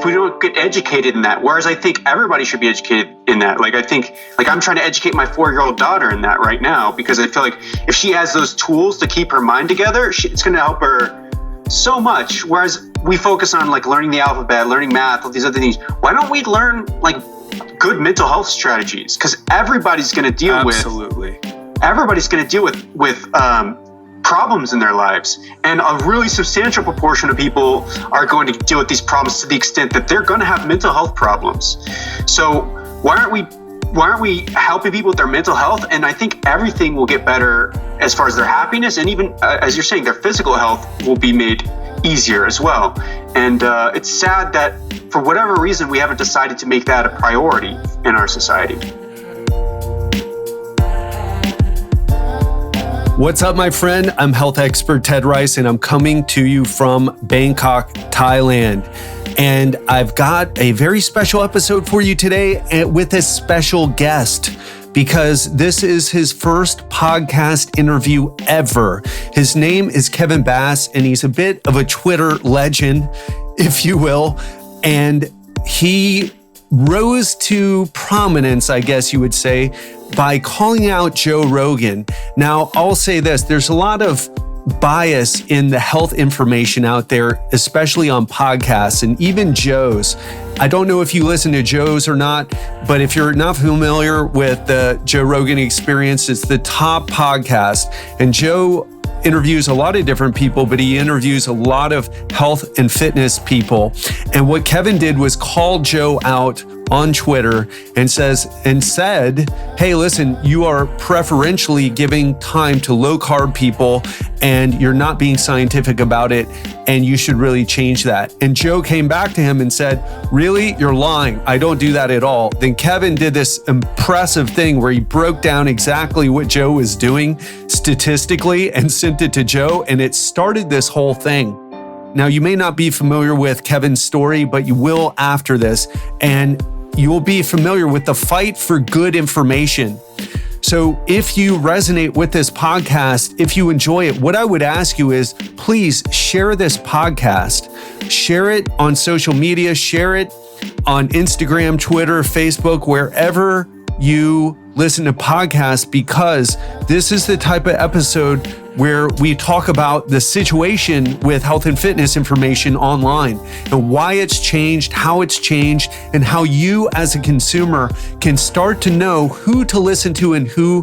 we don't get educated in that. Whereas I think everybody should be educated in that. Like, I think, like, I'm trying to educate my 4-year-old daughter in that right now, because I feel like if she has those tools to keep her mind together, it's going to help her so much. Whereas we focus on like learning the alphabet, learning math, all these other things. Why don't we learn like good mental health strategies? Because everybody's going to deal with problems in their lives, and a really substantial proportion of people are going to deal with these problems to the extent that they're going to have mental health problems. So why aren't we helping people with their mental health? And I think everything will get better as far as their happiness, and even as you're saying, their physical health will be made easier as well. And it's sad that for whatever reason we haven't decided to make that a priority in our society. What's up, my friend? I'm health expert Ted Rice, and I'm coming to you from Bangkok, Thailand. And I've got a very special episode for you today with a special guest, because this is his first podcast interview ever. His name is Kevin Bass, and he's a bit of a Twitter legend, if you will. And he rose to prominence, I guess you would say, by calling out Joe Rogan. Now, I'll say this, there's a lot of bias in the health information out there, especially on podcasts and even Joe's. I don't know if you listen to Joe's or not, but if you're not familiar with the Joe Rogan Experience, it's the top podcast. And Joe interviews a lot of different people, but he interviews a lot of health and fitness people. And what Kevin did was call Joe out on Twitter and said, hey, listen, you are preferentially giving time to low carb people and you're not being scientific about it, and you should really change that. And Joe came back to him and said, really? You're lying. I don't do that at all. Then Kevin did this impressive thing where he broke down exactly what Joe was doing statistically and sent it to Joe, and it started this whole thing. Now, you may not be familiar with Kevin's story, but you will after this, and you will be familiar with the fight for good information. So if you resonate with this podcast, if you enjoy it, what I would ask you is please share this podcast. Share it on social media, share it on Instagram, Twitter, Facebook, wherever you listen to podcasts, because this is the type of episode where we talk about the situation with health and fitness information online and why it's changed, how it's changed, and how you as a consumer can start to know who to listen to and who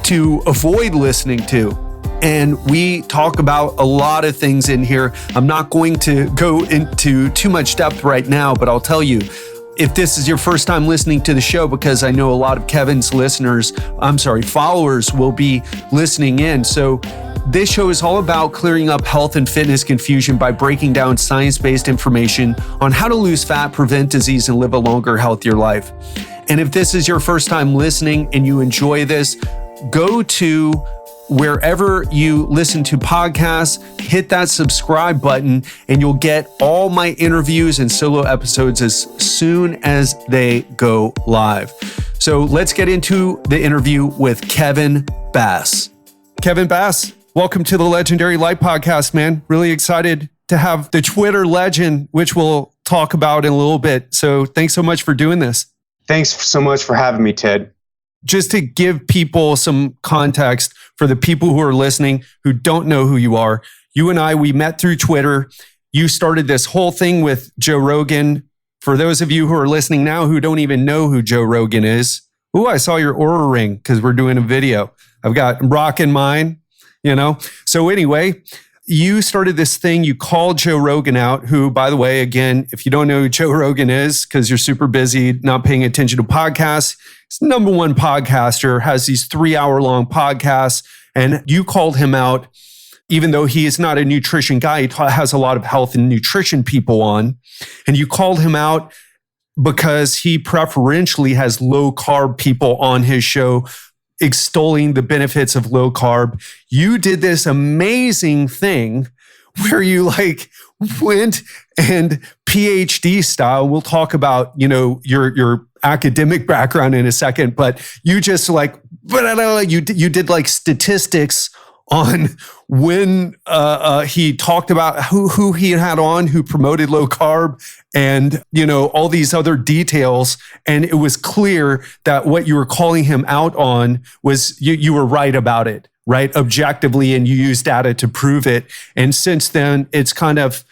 to avoid listening to. And we talk about a lot of things in here. I'm not going to go into too much depth right now, but I'll tell you, if this is your first time listening to the show, because I know a lot of Kevin's followers will be listening in. So this show is all about clearing up health and fitness confusion by breaking down science-based information on how to lose fat, prevent disease, and live a longer, healthier life. And if this is your first time listening and you enjoy this, go to wherever you listen to podcasts, hit that subscribe button, and you'll get all my interviews and solo episodes as soon as they go live. So let's get into the interview with Kevin Bass. Kevin Bass, welcome to the Legendary Life Podcast, man. Really excited to have the Twitter legend, which we'll talk about in a little bit. So thanks so much for doing this. Thanks so much for having me, Ted. Just to give people some context for the people who are listening who don't know who you are, you and I, we met through Twitter. You started this whole thing with Joe Rogan. For those of you who are listening now who don't even know who Joe Rogan is, I saw your Oura ring because we're doing a video. I've got rocking mine, So anyway, you started this thing, you called Joe Rogan out, who, by the way, again, if you don't know who Joe Rogan is, because you're super busy, not paying attention to podcasts, he's the number one podcaster, has these 3-hour-long podcasts, and you called him out, even though he is not a nutrition guy, he has a lot of health and nutrition people on, and you called him out because he preferentially has low carb people on his show, extolling the benefits of low carb. You did this amazing thing where you went and PhD style. We'll talk about, your academic background in a second, but you just you did statistics on when he talked about who he had on, who promoted low carb, and all these other details. And it was clear that what you were calling him out on was you were right about it, right? Objectively, and you used data to prove it. And since then, it's kind of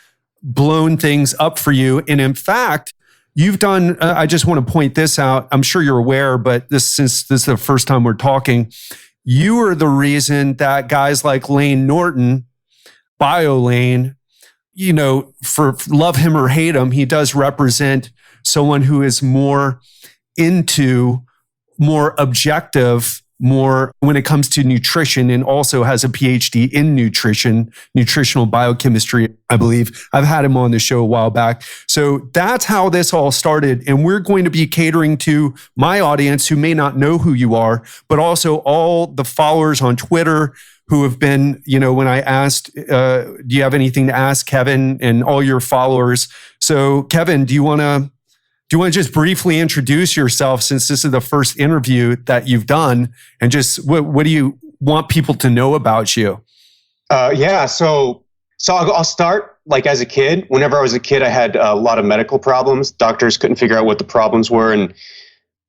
blown things up for you. And in fact, you've done, I just want to point this out. I'm sure you're aware, but since this is the first time we're talking, you are the reason that guys like Lane Norton, BioLane, for love him or hate him, he does represent someone who is more objective, more when it comes to nutrition, and also has a PhD in nutritional biochemistry, I believe. I've had him on the show a while back. So that's how this all started. And we're going to be catering to my audience who may not know who you are, but also all the followers on Twitter who have been, when I asked, do you have anything to ask Kevin, and all your followers. So Kevin, do you want to just briefly introduce yourself, since this is the first interview that you've done, and just what do you want people to know about you? So I'll start like as a kid. Whenever I was a kid, I had a lot of medical problems. Doctors couldn't figure out what the problems were, and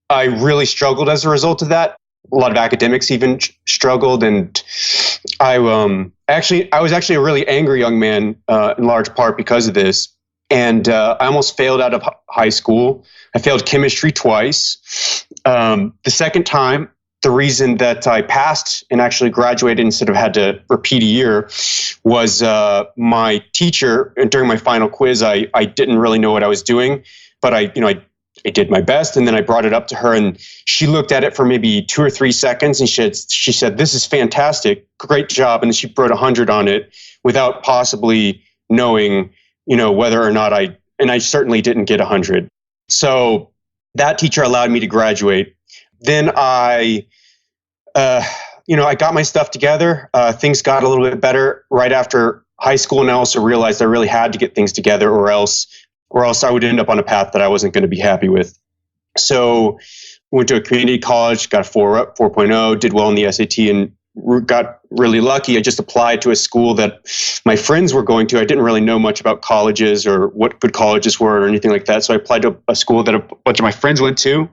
I really struggled as a result of that. A lot of academics even struggled, and I was actually a really angry young man in large part because of this. And I almost failed out of high school. I failed chemistry twice. The second time, the reason that I passed and actually graduated instead of had to repeat a year was my teacher. And during my final quiz, I didn't really know what I was doing, but I did my best. And then I brought it up to her, and she looked at it for maybe 2 or 3 seconds, and she said, "This is fantastic, great job." And then she wrote 100 on it without possibly knowing whether or not I certainly didn't get 100. So that teacher allowed me to graduate. Then I got my stuff together. Things got a little bit better right after high school. And I also realized I really had to get things together or else I would end up on a path that I wasn't going to be happy with. So went to a community college, got a 4.0, did well in the SAT, and got really lucky. I just applied to a school that my friends were going to. I didn't really know much about colleges or what good colleges were or anything like that. So I applied to a school that a bunch of my friends went to.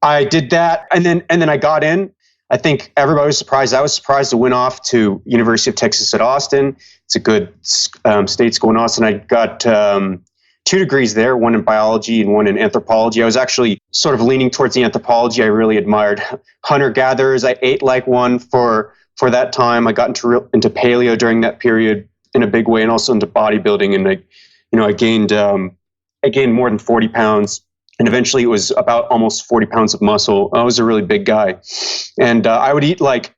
I did that, and then I got in. I think everybody was surprised. I was surprised. I went off to University of Texas at Austin. It's a good state school in Austin. I got 2 degrees there, one in biology and one in anthropology. I was actually sort of leaning towards the anthropology. I really admired hunter-gatherers. I ate like one for that time. I got into paleo during that period in a big way, and also into bodybuilding. And I gained more than 40 pounds. And eventually it was about almost 40 pounds of muscle. I was a really big guy. And I would eat like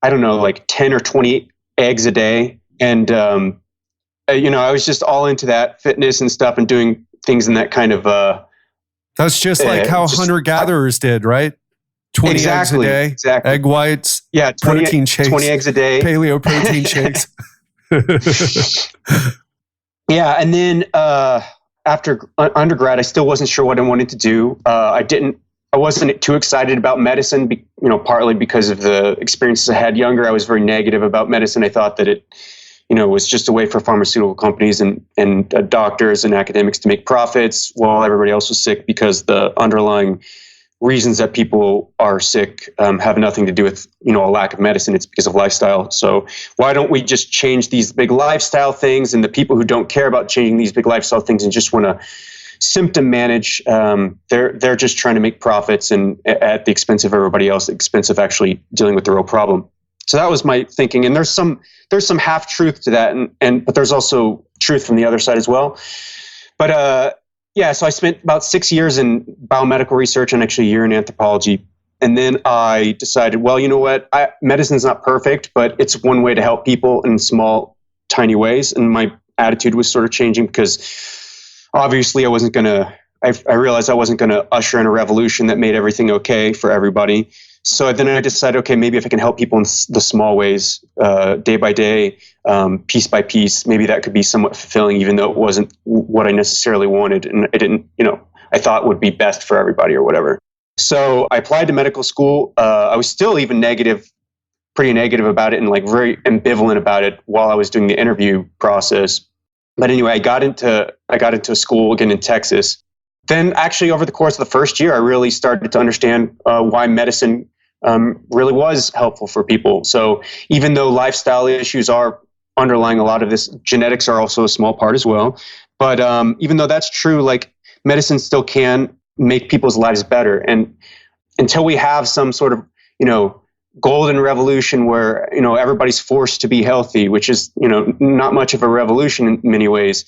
10 or 20 eggs a day. And I was just all into that fitness and stuff, and doing things in that kind of. That's just like how hunter-gatherers did, right? 20 eggs a day, exactly. Egg whites, 20, protein shakes, 20 eggs a day, paleo protein shakes. Yeah, and then after undergrad, I still wasn't sure what I wanted to do. I wasn't too excited about medicine, partly because of the experiences I had younger. I was very negative about medicine. I thought that it was just a way for pharmaceutical companies and doctors and academics to make profits while everybody else was sick, because the underlying reasons that people are sick have nothing to do with, a lack of medicine. It's because of lifestyle. So why don't we just change these big lifestyle things? And the people who don't care about changing these big lifestyle things and just want to symptom manage, they're just trying to make profits, and at the expense of everybody else, at the expense of actually dealing with the real problem. So that was my thinking. And there's some half truth to that, but there's also truth from the other side as well. But so I spent about 6 years in biomedical research and actually a year in anthropology. And then I decided, well, you know what? Medicine's not perfect, but it's one way to help people in small, tiny ways. And my attitude was sort of changing, because obviously I realized I wasn't going to usher in a revolution that made everything okay for everybody. So then I decided, okay, maybe if I can help people in the small ways, day by day, piece by piece, maybe that could be somewhat fulfilling, even though it wasn't what I necessarily wanted. And I didn't, I thought would be best for everybody or whatever. So I applied to medical school. I was still even negative pretty negative about it and like very ambivalent about it while I was doing the interview process. But anyway, I got into a school again in Texas. Then actually over the course of the first year, I really started to understand why medicine really was helpful for people. So even though lifestyle issues are underlying a lot of this, genetics are also a small part as well. But even though that's true, like medicine still can make people's lives better. And until we have some sort of, golden revolution where, everybody's forced to be healthy, which is, not much of a revolution in many ways,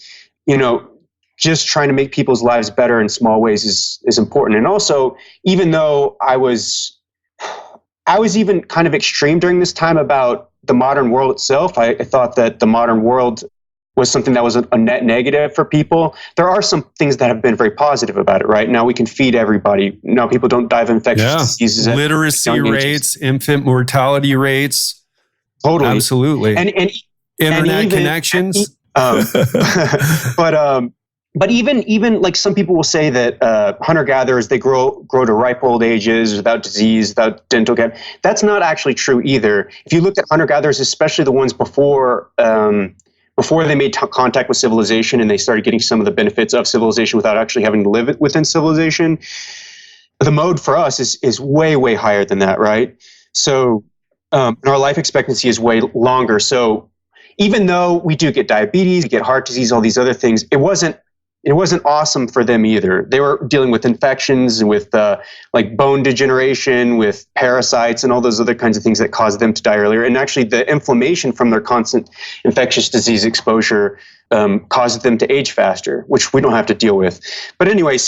just trying to make people's lives better in small ways is important. And also, even though I was even kind of extreme during this time about the modern world itself, I thought that the modern world was something that was a net negative for people. There are some things that have been very positive about it, right? Now we can feed everybody. Now people don't die of infectious diseases. Literacy rates, infant mortality rates. Totally. Absolutely. And internet even, connections. But even like some people will say that hunter-gatherers, they grow to ripe old ages without disease, without dental care. That's not actually true either. If you look at hunter-gatherers, especially the ones before they made contact with civilization and they started getting some of the benefits of civilization without actually having to live within civilization, the mode for us is way, way higher than that, right? So our life expectancy is way longer. So even though we do get diabetes, we get heart disease, all these other things, it wasn't awesome for them either. They were dealing with infections and with like bone degeneration, with parasites and all those other kinds of things that caused them to die earlier. And actually the inflammation from their constant infectious disease exposure caused them to age faster, which we don't have to deal with. But anyway,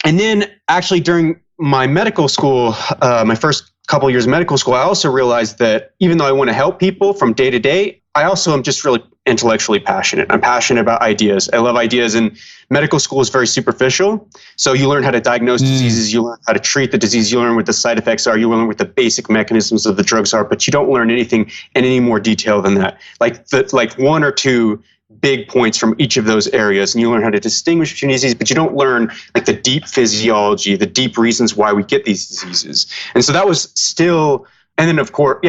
and then actually during my medical school, my first couple of years of medical school, I also realized that even though I want to help people from day to day, I also am just really intellectually passionate. I'm passionate about ideas. I love ideas, and medical school is very superficial. So you learn how to diagnose diseases, you learn how to treat the disease, you learn what the side effects are, you learn what the basic mechanisms of the drugs are, but you don't learn anything in any more detail than that. Like one or two big points from each of those areas, and you learn how to distinguish between diseases, but you don't learn like the deep physiology, the deep reasons why we get these diseases. And so that was still, and then of course,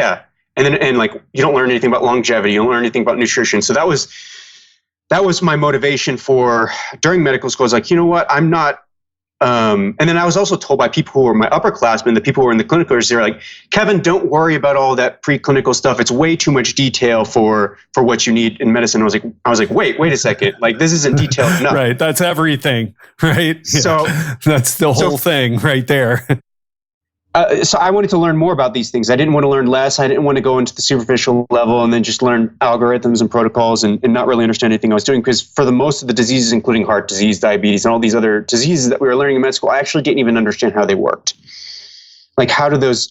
and like you don't learn anything about longevity, you don't learn anything about nutrition. So that was my motivation for during medical school. I was like, you know what, I'm not. And then I was also told by people who were my upperclassmen, the people who were in the clinical years, they're like, Kevin, don't worry about all that preclinical stuff. It's way too much detail for what you need in medicine. I was like, wait a second. Like this isn't detailed enough. Right. That's everything. Right. So that's the whole thing right there. So I wanted to learn more about these things. I didn't want to learn less. I didn't want to go into the superficial level and then just learn algorithms and protocols and not really understand anything I was doing. Because for the most of the diseases, including heart disease, diabetes, and all these other diseases that we were learning in med school, I actually didn't even understand how they worked. Like why do those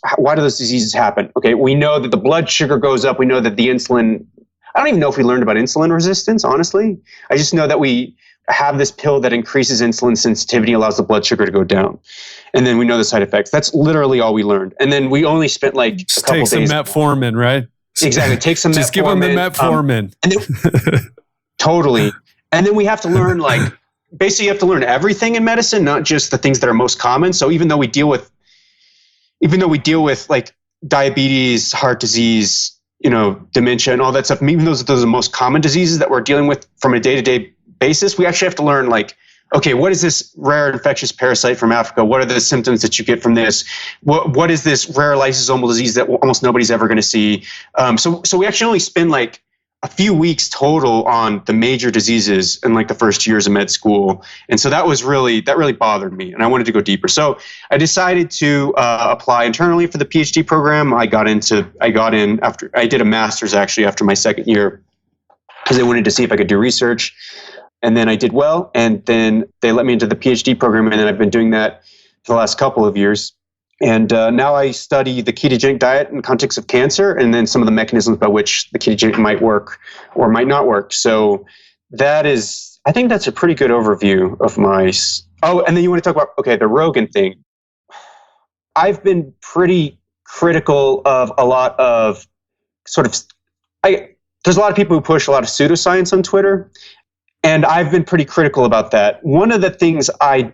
diseases happen? Okay, we know that the blood sugar goes up. We know that the insulin, I don't even know if we learned about insulin resistance, honestly. I just know that we have this pill that increases insulin sensitivity, allows the blood sugar to go down. And then we know the side effects. That's literally all we learned. And then we only spent like just a couple days. Take some metformin, right? Exactly. Take some just metformin. Give them the metformin. And then, totally. And then we have to learn basically you have to learn everything in medicine, not just the things that are most common. So even though we deal with like diabetes, heart disease, dementia and all that stuff, even those are the most common diseases that we're dealing with from a day-to-day basis, we actually have to learn okay, what is this rare infectious parasite from Africa? What are the symptoms that you get from this? What is this rare lysosomal disease that almost nobody's ever going to see? So we actually only spend like a few weeks total on the major diseases in like the first years of med school. And so that really bothered me, and I wanted to go deeper. So I decided to apply internally for the PhD program. I got in after I did a master's actually after my second year because I wanted to see if I could do research. And then I did well, and then they let me into the PhD program, and then I've been doing that for the last couple of years. And now I study the ketogenic diet in the context of cancer, and then some of the mechanisms by which the ketogenic might work or might not work. So I think that's a pretty good overview of my. Oh, and then you want to talk about, the Rogan thing. I've been pretty critical of a lot of there's a lot of people who push a lot of pseudoscience on Twitter. And I've been pretty critical about that. One of the things I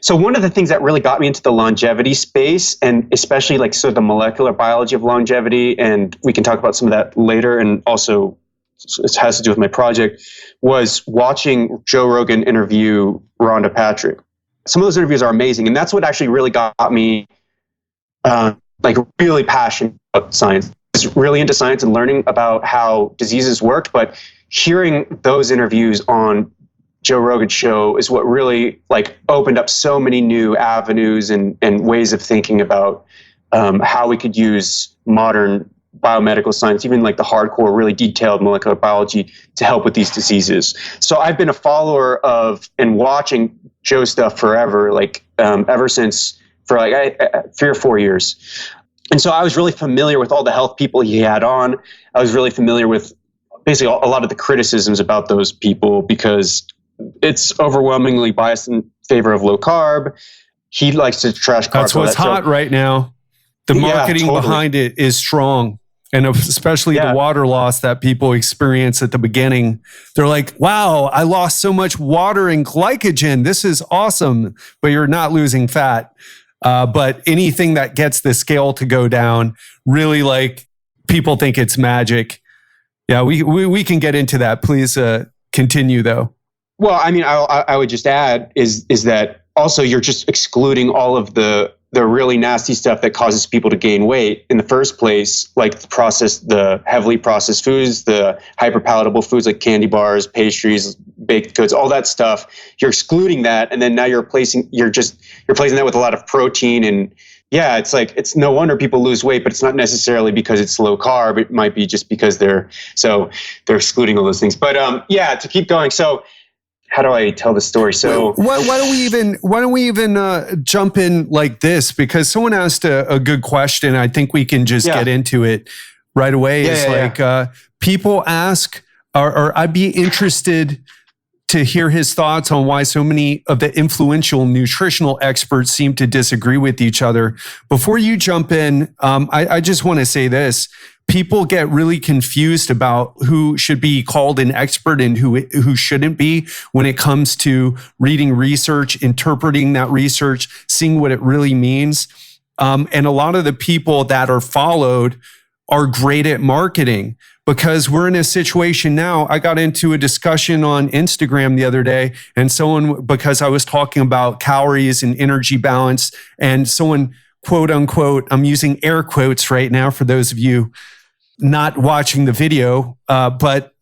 So one of the things that really got me into the longevity space, and especially like sort of the molecular biology of longevity, and we can talk about some of that later, and also it has to do with my project, was watching Joe Rogan interview Rhonda Patrick. Some of those interviews are amazing, and that's what actually really got me like really passionate about science. I was really into science and learning about how diseases worked, but hearing those interviews on Joe Rogan's show is what really like opened up so many new avenues and ways of thinking about how we could use modern biomedical science, even like the hardcore, really detailed molecular biology to help with these diseases. So I've been a follower of and watching Joe stuff forever, like ever since for like 3 or 4 years. And so I was really familiar with all the health people he had on. I was really familiar with basically a lot of the criticisms about those people because it's overwhelmingly biased in favor of low carb. He likes to trash carbs. That's what's hot right now. The marketing behind it is strong. And especially the water loss that people experience at the beginning. They're like, wow, I lost so much water and glycogen. This is awesome. But you're not losing fat. But anything that gets the scale to go down, really like people think it's magic. Yeah, we can get into that. Please continue though. Well, I mean, I would just add is that also you're just excluding all of the really nasty stuff that causes people to gain weight in the first place, like the heavily processed foods, the hyperpalatable foods like candy bars, pastries, baked goods, all that stuff. You're excluding that, and then now you're replacing that with a lot of protein. And yeah, it's like it's no wonder people lose weight, but it's not necessarily because it's low carb. It might be just because they're excluding all those things. But to keep going. So how do I tell the story? So why don't we even jump in like this? Because someone asked a good question. I think we can just get into it right away. People ask, or I'd be interested to hear his thoughts on why so many of the influential nutritional experts seem to disagree with each other. Before you jump in, I just want to say this. People get really confused about who should be called an expert and who shouldn't be when it comes to reading research, interpreting that research, seeing what it really means. And a lot of the people that are followed are great at marketing because we're in a situation now. I got into a discussion on Instagram the other day and because I was talking about calories and energy balance, and someone, quote unquote, I'm using air quotes right now for those of you not watching the video, but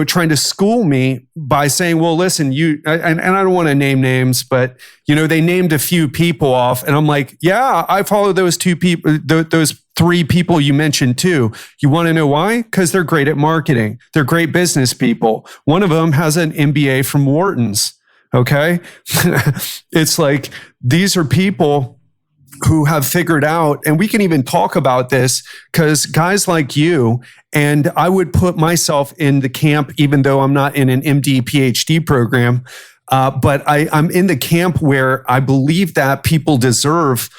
trying to school me by saying, well, listen, and I don't want to name names, but they named a few people off, and I'm like, yeah, I follow those 2 people, those 3 people you mentioned too. You want to know why? Because they're great at marketing. They're great business people. One of them has an MBA from Wharton's. Okay, it's like these are people who have figured out, and we can even talk about this because guys like you, and I would put myself in the camp, even though I'm not in an MD, PhD program, but I'm in the camp where I believe that people deserve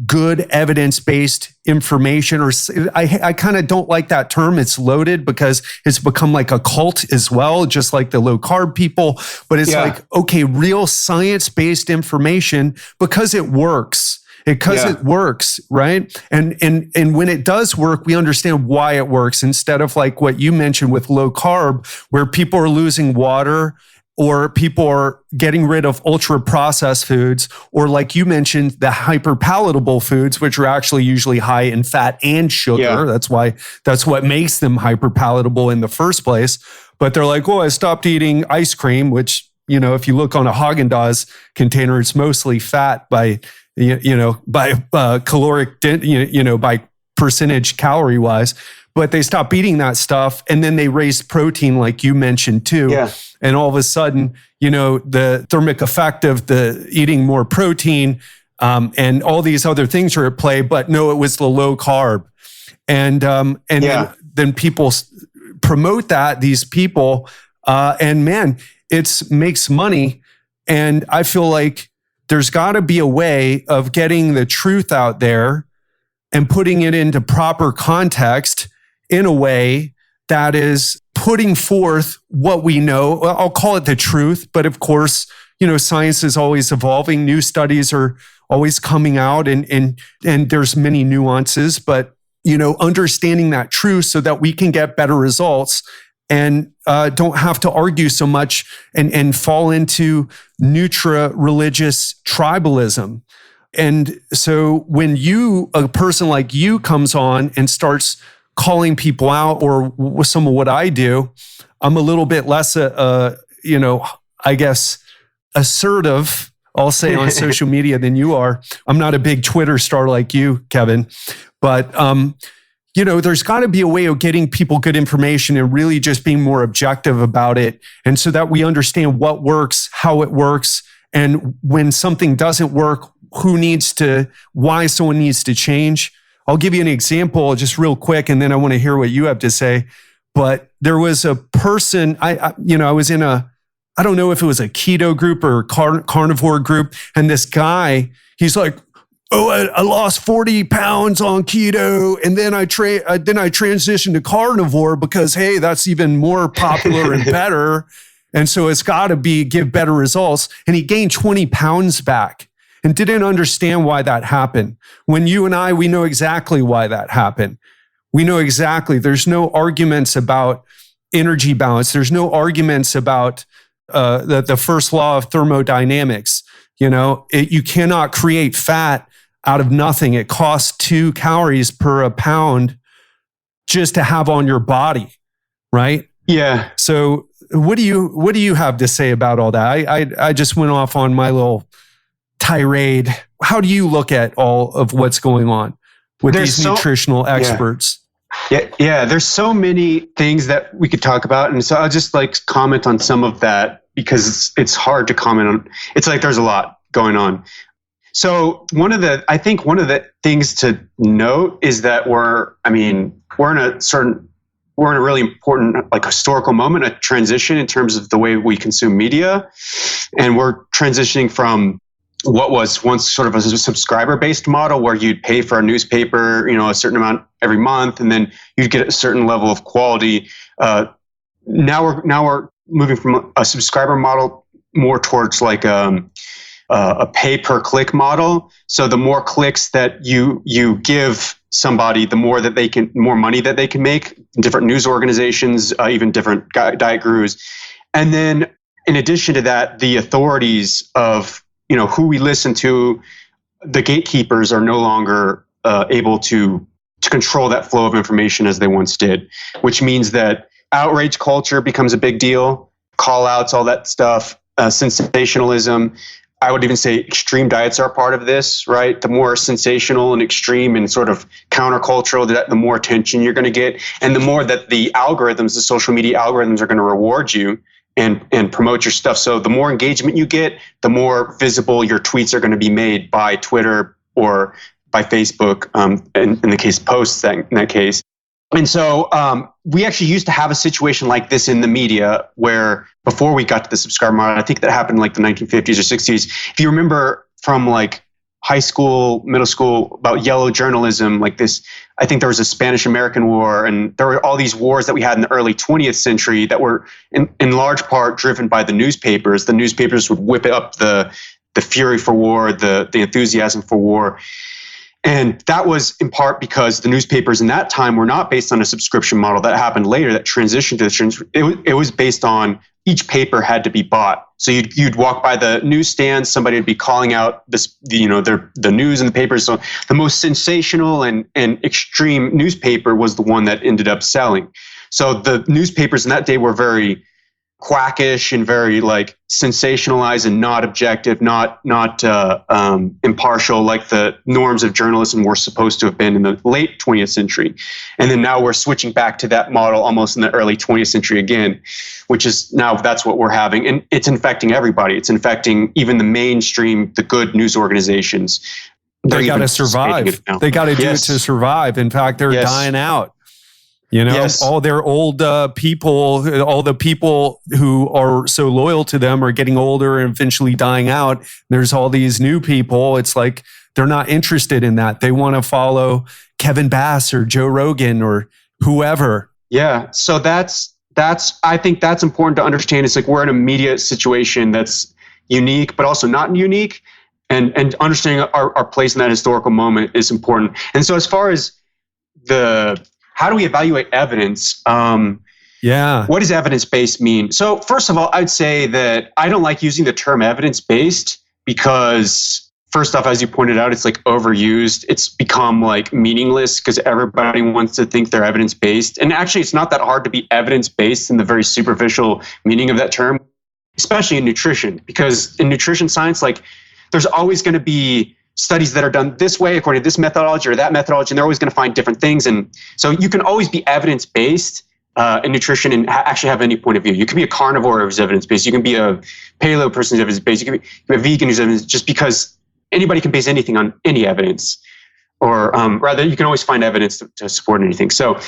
good evidence-based information, or I kind of don't like that term. It's loaded because it's become like a cult as well, just like the low carb people. But it's like, okay, real science-based information because it works. It works, right? And when it does work, we understand why it works instead of like what you mentioned with low carb, where people are losing water or people are getting rid of ultra processed foods, or like you mentioned, the hyper palatable foods, which are actually usually high in fat and sugar. Yeah. That's what makes them hyper palatable in the first place. But they're like, oh, I stopped eating ice cream, which, if you look on a Haagen-Dazs container, it's mostly fat by caloric, by percentage calorie wise, but they stopped eating that stuff. And then they raised protein, like you mentioned too. Yeah. And all of a sudden, the thermic effect of the eating more protein, and all these other things are at play, but no, it was the low carb. And then people promote these people, and man, it makes money. And I feel like there's got to be a way of getting the truth out there and putting it into proper context in a way that is putting forth what we know. I'll call it the truth, but of course, science is always evolving. New studies are always coming out and there's many nuances, but, understanding that truth so that we can get better results and don't have to argue so much and fall into religious tribalism. And so when a person like you comes on and starts calling people out, or some of what I do, I'm a little bit less, I guess, assertive, I'll say, on social media than you are. I'm not a big Twitter star like you, Kevin, but there's got to be a way of getting people good information and really just being more objective about it. And so that we understand what works, how it works, and when something doesn't work, why someone needs to change. I'll give you an example just real quick, and then I want to hear what you have to say. But there was a person, I was in I don't know if it was a keto group or a carnivore group. And this guy, he's like, oh, I lost 40 pounds on keto. And then I transitioned to carnivore because, hey, that's even more popular and better. And so it's got to give better results. And he gained 20 pounds back and didn't understand why that happened. When you and I, we know exactly why that happened. We know exactly. There's no arguments about energy balance. There's no arguments about the first law of thermodynamics. You cannot create fat out of nothing. It costs 2 calories per a pound just to have on your body, right? Yeah. So what do you have to say about all that? I just went off on my little tirade. How do you look at all of what's going on with these nutritional experts? Yeah. There's so many things that we could talk about. And so I'll just comment on some of that because it's hard to comment on. It's like there's a lot going on. So I think one of the things to note is that we're in a really important historical moment, a transition in terms of the way we consume media. And we're transitioning from what was once sort of a subscriber-based model where you'd pay for a newspaper, a certain amount every month, and then you'd get a certain level of quality. Now we're moving from a subscriber model more towards a pay-per-click model. So the more clicks that you give somebody, the more money that they can make. Different news organizations, even different diet gurus, and then in addition to that, the authorities of who we listen to, the gatekeepers are no longer able to control that flow of information as they once did, which means that outrage culture becomes a big deal, call outs, all that stuff, sensationalism. I would even say extreme diets are part of this, right? The more sensational and extreme and sort of countercultural, the more attention you're going to get. And the more that the social media algorithms are going to reward you and promote your stuff. So the more engagement you get, the more visible your tweets are going to be made by Twitter or by Facebook, in the case of posts in that case. And so we actually used to have a situation like this in the media where before we got to the subscriber model, I think that happened in the 1950s or 60s. If you remember from high school, middle school, about yellow journalism, I think there was a Spanish-American War, and there were all these wars that we had in the early 20th century that were in large part driven by the newspapers. The newspapers would whip up the fury for war, the enthusiasm for war. And that was in part because the newspapers in that time were not based on a subscription model. That happened later, that transitioned to it was based on each paper had to be bought. So you'd walk by the newsstand, somebody would be calling out the news in the papers. So the most sensational and extreme newspaper was the one that ended up selling. So the newspapers in that day were very quackish and very sensationalized and not objective, not impartial like the norms of journalism were supposed to have been in the late 20th century. And then now we're switching back to that model almost in the early 20th century again, which is now that's what we're having. And it's infecting everybody. It's infecting even the mainstream, the good news organizations. They got to survive. They got to do it to survive. In fact, they're dying out. All their old people, all the people who are so loyal to them are getting older and eventually dying out. There's all these new people. It's like they're not interested in that. They want to follow Kevin Bass or Joe Rogan or whoever. Yeah. So I think that's important to understand. It's we're in a media situation that's unique, but also not unique. And understanding our place in that historical moment is important. And so as far as how do we evaluate evidence? What does evidence-based mean? So first of all, I'd say that I don't like using the term evidence-based because first off, as you pointed out, it's like overused. It's become like meaningless because everybody wants to think they're evidence-based. And actually, it's not that hard to be evidence-based in the very superficial meaning of that term, especially in nutrition, because in nutrition science, like there's always going to be studies that are done this way according to this methodology or that methodology, and they're always going to find different things. And so you can always be evidence-based in nutrition and actually have any point of view. You can be a carnivore who's evidence-based. You can be a paleo person who's evidence-based. You can be a vegan who's evidence, just because anybody can base anything on any evidence. Or rather, you can always find evidence to support anything. So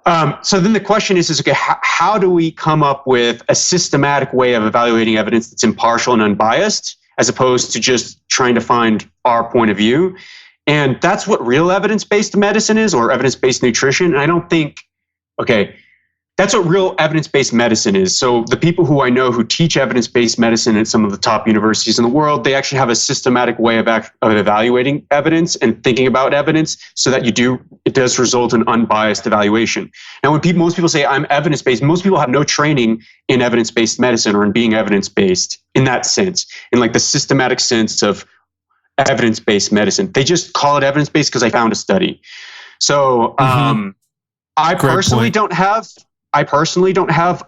then the question is okay, how do we come up with a systematic way of evaluating evidence that's impartial and unbiased, as opposed to just trying to find our point of view? And that's what real evidence-based medicine is, or evidence-based nutrition. And I don't think, that's what real evidence-based medicine is. So the people who I know who teach evidence-based medicine at some of the top universities in the world, they actually have a systematic way of evaluating evidence and thinking about evidence so that it does result in unbiased evaluation. Now, when most people say I'm evidence-based, most people have no training in evidence-based medicine or in being evidence-based in that sense, in like the systematic sense of evidence-based medicine. They just call it evidence-based because I found a study. So I personally don't have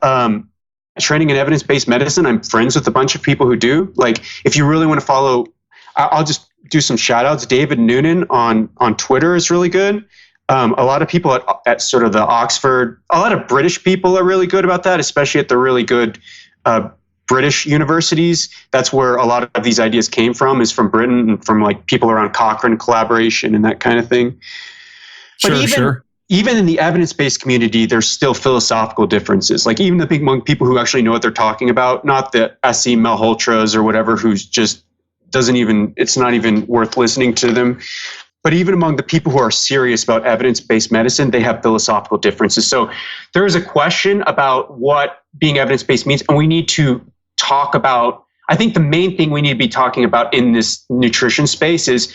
training in evidence-based medicine. I'm friends with a bunch of people who do. Like, if you really want to follow, I'll just do some shout outs. David Noonan on Twitter is really good. A lot of people at sort of the Oxford, a lot of British people are really good about that, especially at the really good British universities. That's where a lot of these ideas came from, is from Britain and from like people around Cochrane collaboration and that kind of thing. But even in the evidence-based community, there's still philosophical differences. Like even among people who actually know what they're talking about, not the SE Malholtras or whatever, who's just it's not even worth listening to them. But even among the people who are serious about evidence-based medicine, they have philosophical differences. So there is a question about what being evidence-based means, and we need to talk about, I think the main thing we need to be talking about in this nutrition space is,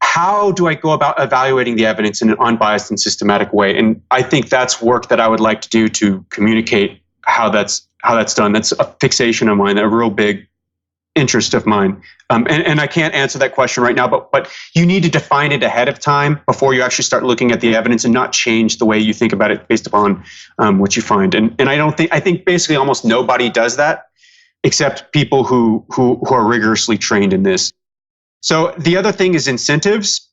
how do I go about evaluating the evidence in an unbiased and systematic way? And I think that's work that I would like to do to communicate how that's done. That's a fixation of mine, a real big interest of mine. And I can't answer that question right now, but you need to define it ahead of time before you actually start looking at the evidence and not change the way you think about it based upon what you find. And I think basically almost nobody does that except people who are rigorously trained in this. So the other thing is incentives.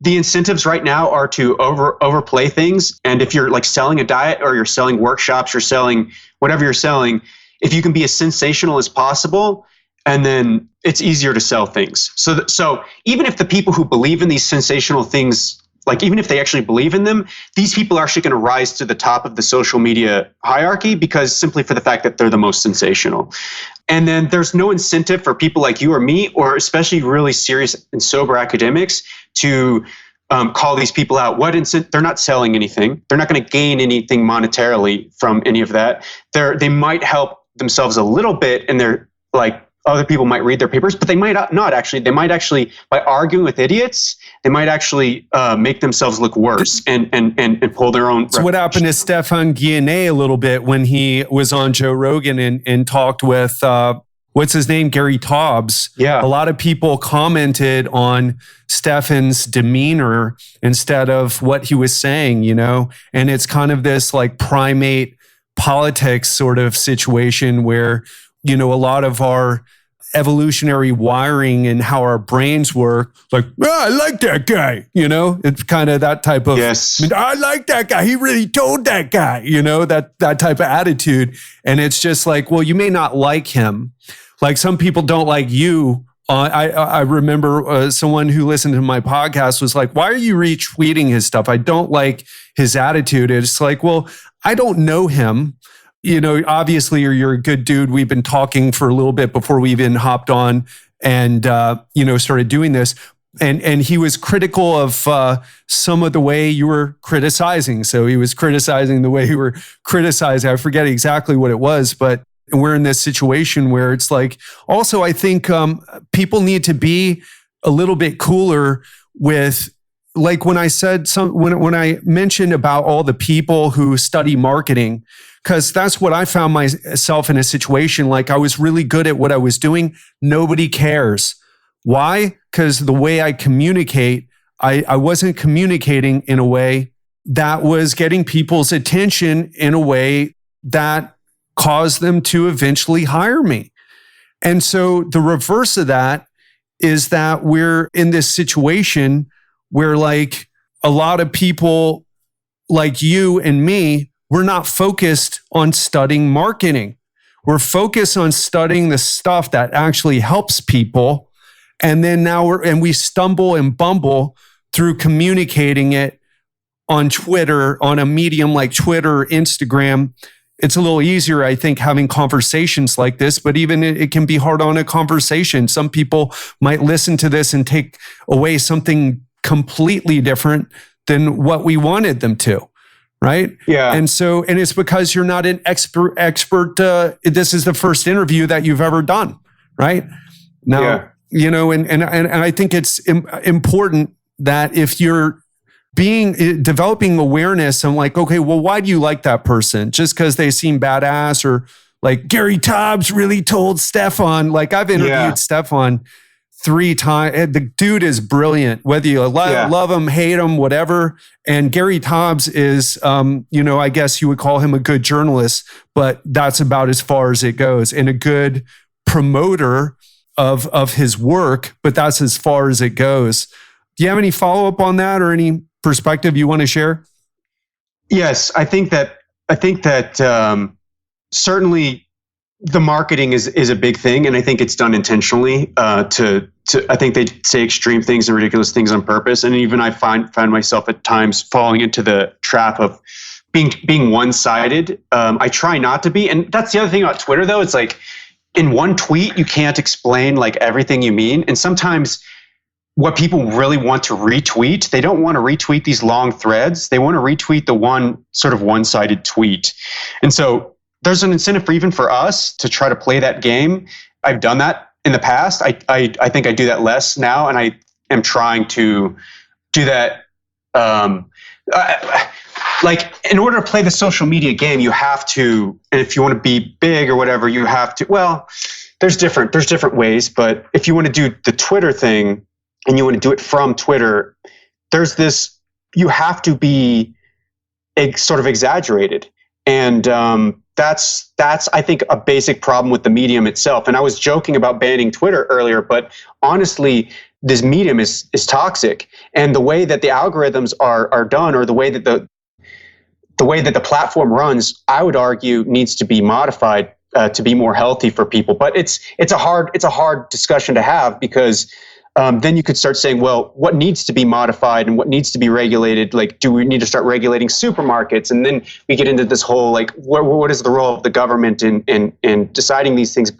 The incentives right now are to overplay things. And if you're like selling a diet or you're selling workshops, you're selling whatever you're selling, if you can be as sensational as possible, and then it's easier to sell things. So even if the people who believe in these sensational things, like even if they actually believe in them, these people are actually going to rise to the top of the social media hierarchy because simply for the fact that they're the most sensational. And then there's no incentive for people like you or me, or especially really serious and sober academics, to call these people out. They're not selling anything. They're not going to gain anything monetarily from any of that. They might help themselves a little bit, and they're like, other people might read their papers, but they might not actually. They might actually, by arguing with idiots, they might actually make themselves look worse and pull their own. It's what happened to Stefan Guillenet a little bit when he was on Joe Rogan and talked with, what's his name? Gary Taubes. Yeah. A lot of people commented on Stefan's demeanor instead of what he was saying, and it's kind of this like primate politics sort of situation where, a lot of our evolutionary wiring and how our brains work, like, I like that guy, it's kind of that type of, yes, I like that guy. He really told that guy, that type of attitude. And it's just like, well, you may not like him. Like some people don't like you. I remember someone who listened to my podcast was like, why are you retweeting his stuff? I don't like his attitude. It's like, well, I don't know him. Obviously you're a good dude. We've been talking for a little bit before we even hopped on and, started doing this. And he was critical of some of the way you were criticizing. So he was criticizing the way you were criticizing. I forget exactly what it was, but we're in this situation where it's like, also, I think people need to be a little bit cooler with, like when I said when I mentioned about all the people who study marketing, because that's what I found myself in a situation. Like I was really good at what I was doing. Nobody cares. Why? Because the way I communicate, I wasn't communicating in a way that was getting people's attention in a way that caused them to eventually hire me. And so the reverse of that is that we're in this situation where like a lot of people like you and me, we're not focused on studying marketing. We're focused on studying the stuff that actually helps people. And then now we stumble and bumble through communicating it on Twitter, on a medium like Twitter or Instagram. It's a little easier, I think, having conversations like this, but even it can be hard on a conversation. Some people might listen to this and take away something completely different than what we wanted them to, right? Yeah. And it's because you're not an expert. This is the first interview that you've ever done, right? Now, and I think it's important that if you're developing awareness, I'm like, okay, well, why do you like that person? Just because they seem badass, or like Gary Taubes really told Stefan. Like I've interviewed Stefan 3 times. The dude is brilliant, whether you love him, hate him, whatever. And Gary Taubes is, I guess you would call him a good journalist, but that's about as far as it goes, and a good promoter of his work, but that's as far as it goes. Do you have any follow-up on that, or any perspective you want to share? Yes, I think that certainly the marketing is a big thing, and I think it's done intentionally. I think they say extreme things and ridiculous things on purpose, and even I find myself at times falling into the trap of being one-sided. I try not to be, and that's the other thing about Twitter, though. It's like in one tweet you can't explain like everything you mean, and sometimes what people really want to retweet, they don't want to retweet these long threads. They want to retweet the one sort of one-sided tweet. And so there's an incentive even for us to try to play that game. I've done that in the past. I think I do that less now, and I am trying to do that. Like in order to play the social media game, you have to, and if you want to be big or whatever, you have to, well, there's different ways, but if you want to do the Twitter thing, and you want to do it from Twitter, you have to be sort of exaggerated. And that's I think a basic problem with the medium itself. And I was joking about banning Twitter earlier, but honestly, this medium is toxic. And the way that the algorithms are done, or the way that the platform runs, I would argue needs to be modified to be more healthy for people. But it's a hard discussion to have, because then you could start saying, well, what needs to be modified and what needs to be regulated? Like, do we need to start regulating supermarkets? And then we get into this whole, like, what is the role of the government in deciding these things?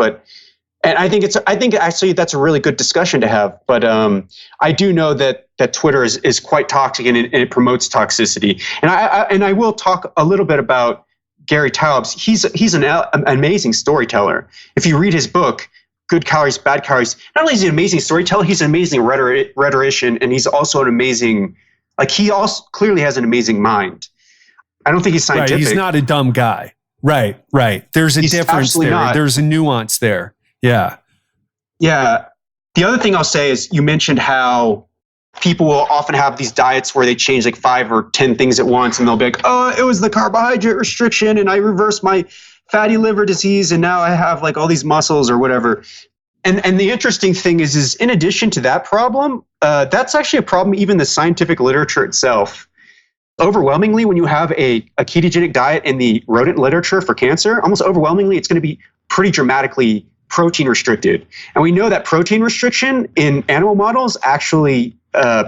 And I think actually that's a really good discussion to have. But I do know that Twitter is quite toxic, and it promotes toxicity. And I will talk a little bit about Gary Taubes. He's an amazing storyteller. If you read his book, Good Calories, Bad Calories, not only is he an amazing storyteller, he's an amazing rhetorician, and he's also an amazing, like, he also clearly has an amazing mind. I don't think he's scientific. Right, he's not a dumb guy. Right. There's a difference there. Not. There's a nuance there. Yeah. Yeah. The other thing I'll say is, you mentioned how people will often have these diets where they change like 5 or 10 things at once, and they'll be like, oh, it was the carbohydrate restriction, and I reversed my fatty liver disease, and now I have like all these muscles or whatever. And the interesting thing is in addition to that problem, that's actually a problem even the scientific literature itself. Overwhelmingly, when you have a ketogenic diet in the rodent literature for cancer, almost overwhelmingly, it's going to be pretty dramatically protein restricted. And we know that protein restriction in animal models actually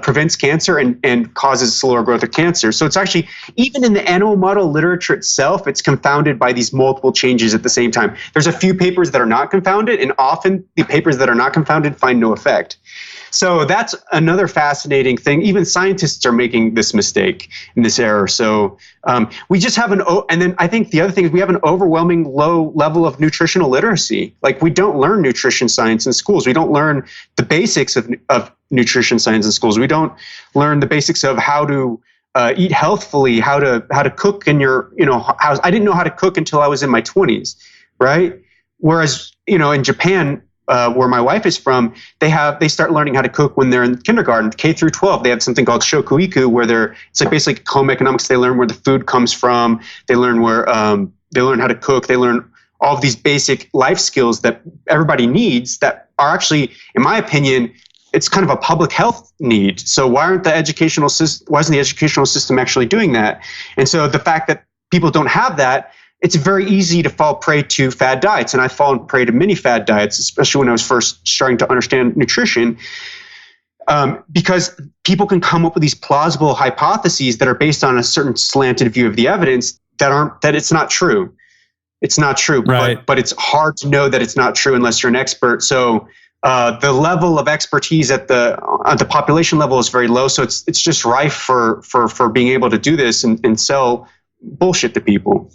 prevents cancer and causes slower growth of cancer. So it's actually, even in the animal model literature itself, it's confounded by these multiple changes at the same time. There's a few papers that are not confounded, and often the papers that are not confounded find no effect. So that's another fascinating thing. Even scientists are making this mistake and this error. So we just have and then I think the other thing is we have an overwhelming low level of nutritional literacy. Like we don't learn nutrition science in schools. We don't learn the basics of nutrition science in schools. We don't learn the basics of how to eat healthfully, how to cook in your, house. I didn't know how to cook until I was in my 20s, right? Whereas, in Japan, where my wife is from, they start learning how to cook when they're in kindergarten, K through 12. They have something called shokuiku, where it's like basically home economics. They learn where the food comes from. They learn they learn how to cook. They learn all of these basic life skills that everybody needs that are actually, in my opinion, it's kind of a public health need. So why isn't the educational system actually doing that? And so the fact that people don't have that, it's very easy to fall prey to fad diets. And I've fallen prey to many fad diets, especially when I was first starting to understand nutrition, because people can come up with these plausible hypotheses that are based on a certain slanted view of the evidence that it's not true. It's not true, right. But it's hard to know that it's not true unless you're an expert. So the level of expertise at the population level is very low. So it's just rife for being able to do this and sell bullshit to people.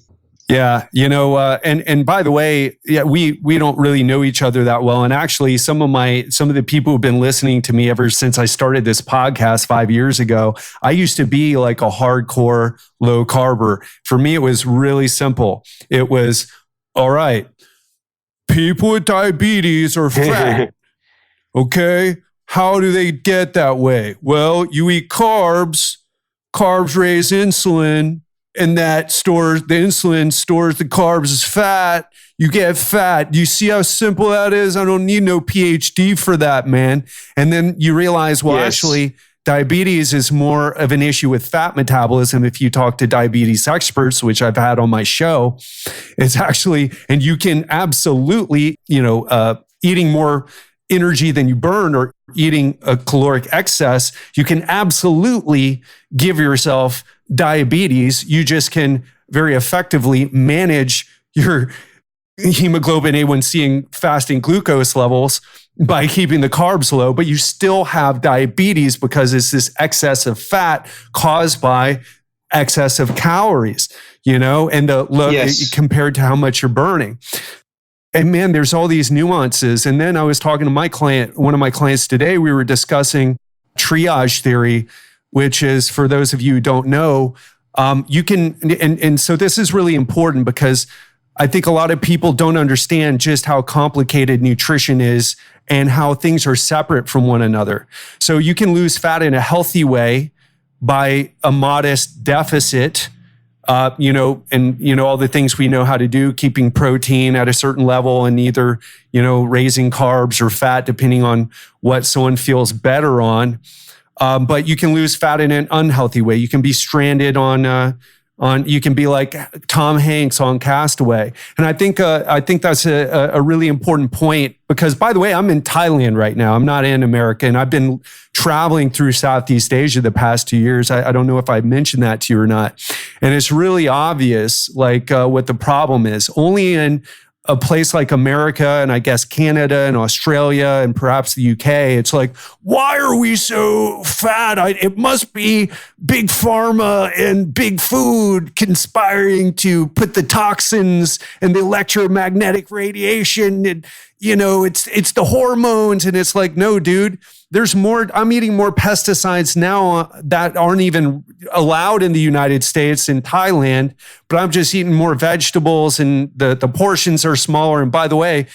Yeah, and by the way, yeah, we don't really know each other that well. And actually, some of the people who've been listening to me ever since I started this podcast 5 years ago, I used to be like a hardcore low carber. For me, it was really simple. It was, all right, people with diabetes are fat. Okay, how do they get that way? Well, you eat carbs. Carbs raise insulin. And the insulin stores the carbs as fat. You get fat. You see how simple that is? I don't need no PhD for that, man. And then you realize, well, actually, diabetes is more of an issue with fat metabolism. If you talk to diabetes experts, which I've had on my show, it's actually, and you can absolutely, eating more energy than you burn or eating a caloric excess, you can absolutely give yourself diabetes. You just can very effectively manage your hemoglobin A1C and fasting glucose levels by keeping the carbs low, but you still have diabetes because it's this excess of fat caused by excess of calories, and compared to how much you're burning. And man, there's all these nuances. And then I was talking to one of my clients today, we were discussing triage theory, which is, for those of you who don't know, you can, and so this is really important because I think a lot of people don't understand just how complicated nutrition is and how things are separate from one another. So you can lose fat in a healthy way by a modest deficit, all the things we know how to do, keeping protein at a certain level and either, raising carbs or fat, depending on what someone feels better on. But you can lose fat in an unhealthy way. You can be stranded you can be like Tom Hanks on Castaway. And I think that's a really important point because, by the way, I'm in Thailand right now. I'm not in America. And I've been traveling through Southeast Asia the past 2 years. I don't know if I mentioned that to you or not. And it's really obvious, what the problem is. Only in a place like America and I guess Canada and Australia and perhaps the UK, it's like, why are we so fat? It must be big pharma and big food conspiring to put the toxins and the electromagnetic radiation and, it's the hormones. And it's like, no, dude, there's more. I'm eating more pesticides now that aren't even allowed in the United States and Thailand, but I'm just eating more vegetables and the portions are smaller. And by the way,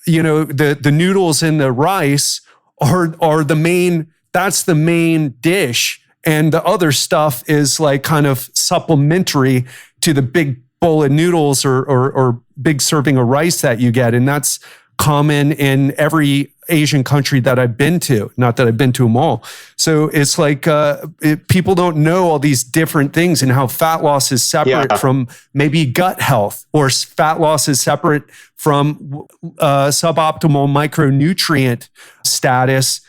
the noodles and the rice are the main, that's the main dish. And the other stuff is like kind of supplementary to the big bowl of noodles or big serving of rice that you get. And that's common in every Asian country that I've been to, not that I've been to them all. So it's like people don't know all these different things and how fat loss is separate from maybe gut health, or fat loss is separate from suboptimal micronutrient status.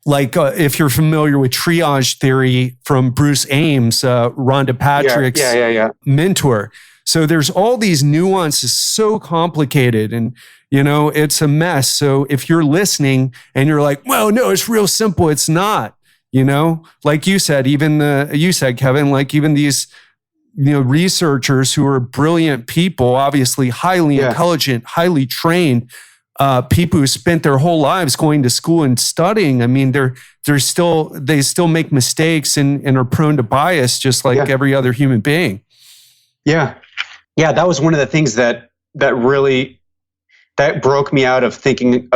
Like if you're familiar with triage theory from Bruce Ames, Rhonda Patrick's mentor. So there's all these nuances, so complicated. And, It's a mess. So if you're listening and you're like, well, no, it's real simple. It's not, like you said, Kevin, like even these, researchers who are brilliant people, obviously highly intelligent, highly trained, people who spent their whole lives going to school and studying. I mean, they still make mistakes and are prone to bias just like every other human being. Yeah. Yeah. That was one of the things that broke me out of thinking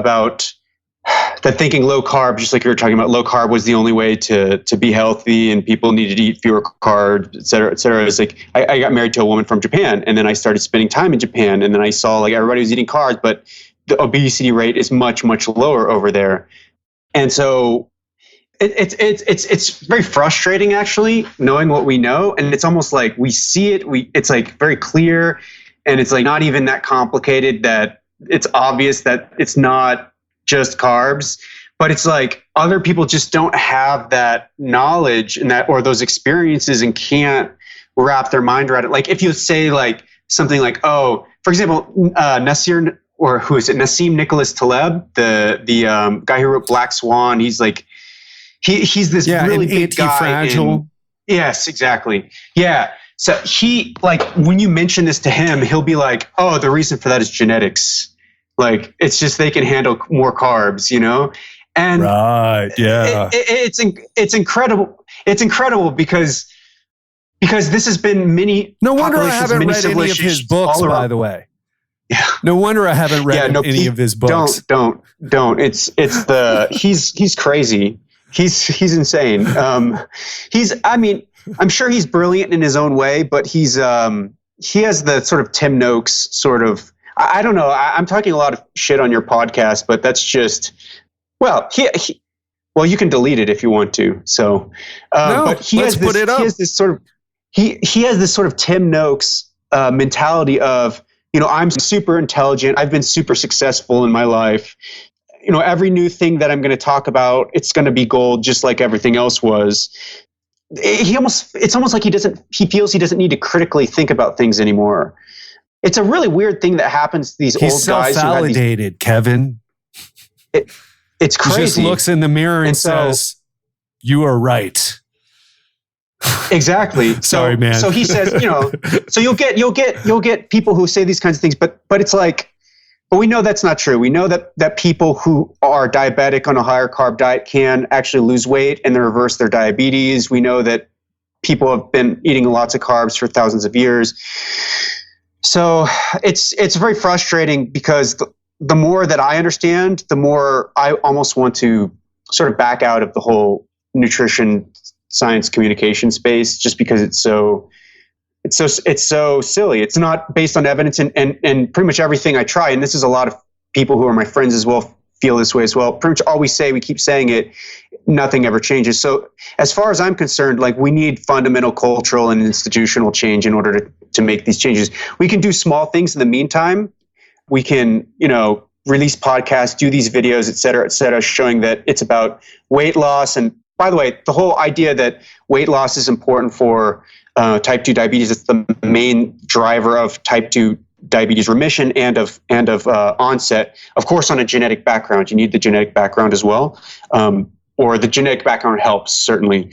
low carb, just like you were talking about, low carb was the only way to be healthy and people needed to eat fewer carbs, et cetera, et cetera. It's like, I got married to a woman from Japan, and then I started spending time in Japan, and then I saw like everybody was eating carbs, but the obesity rate is much, much lower over there. And so it's very frustrating actually, knowing what we know. And it's almost like we see it, it's like very clear, and it's like not even that complicated, that it's obvious that it's not just carbs, but it's like other people just don't have that knowledge and or those experiences and can't wrap their mind around it. Like if you say like something like, oh, for example, Nassim Nicholas Taleb, the guy who wrote Black Swan, he's like, he's this really big guy. Yes, exactly. Yeah. So he, like, when you mention this to him, he'll be like, oh, the reason for that is genetics. Like, it's just they can handle more carbs, And right, yeah. It's incredible. It's incredible because this has been no wonder I haven't read any of his books, by the way. Yeah. No wonder I haven't read any of his books. Don't. He's crazy. He's insane. I'm sure he's brilliant in his own way, but he has the sort of Tim Noakes sort of, I don't know. I'm talking a lot of shit on your podcast, but that's just, well, you can delete it if you want to. So, but he has this sort of Tim Noakes mentality of, I'm super intelligent. I've been super successful in my life. Every new thing that I'm going to talk about, it's going to be gold, just like everything else was. It's almost like he feels he doesn't need to critically think about things anymore. It's a really weird thing that happens to these old guys. He's self-validated, Kevin. It's crazy. He just looks in the mirror and says, you are right. Exactly. Sorry, man. So he says, so you'll get people who say these kinds of things, but it's like, but we know that's not true. We know that people who are diabetic on a higher carb diet can actually lose weight and then reverse their diabetes. We know that people have been eating lots of carbs for thousands of years. So it's very frustrating because the more that I understand, the more I almost want to sort of back out of the whole nutrition science communication space, just because it's so silly. It's not based on evidence, and pretty much everything I try, and this is a lot of people who are my friends as well feel this way as well. Pretty much all we keep saying it, nothing ever changes. So as far as I'm concerned, like, we need fundamental cultural and institutional change in order to make these changes. We can do small things in the meantime. We can, release podcasts, do these videos, et cetera, showing that it's about weight loss. And by the way, the whole idea that weight loss is important for type 2 diabetes, it's the main driver of type 2 diabetes remission and of onset. Of course, on a genetic background, you need the genetic background as well, or the genetic background helps, certainly.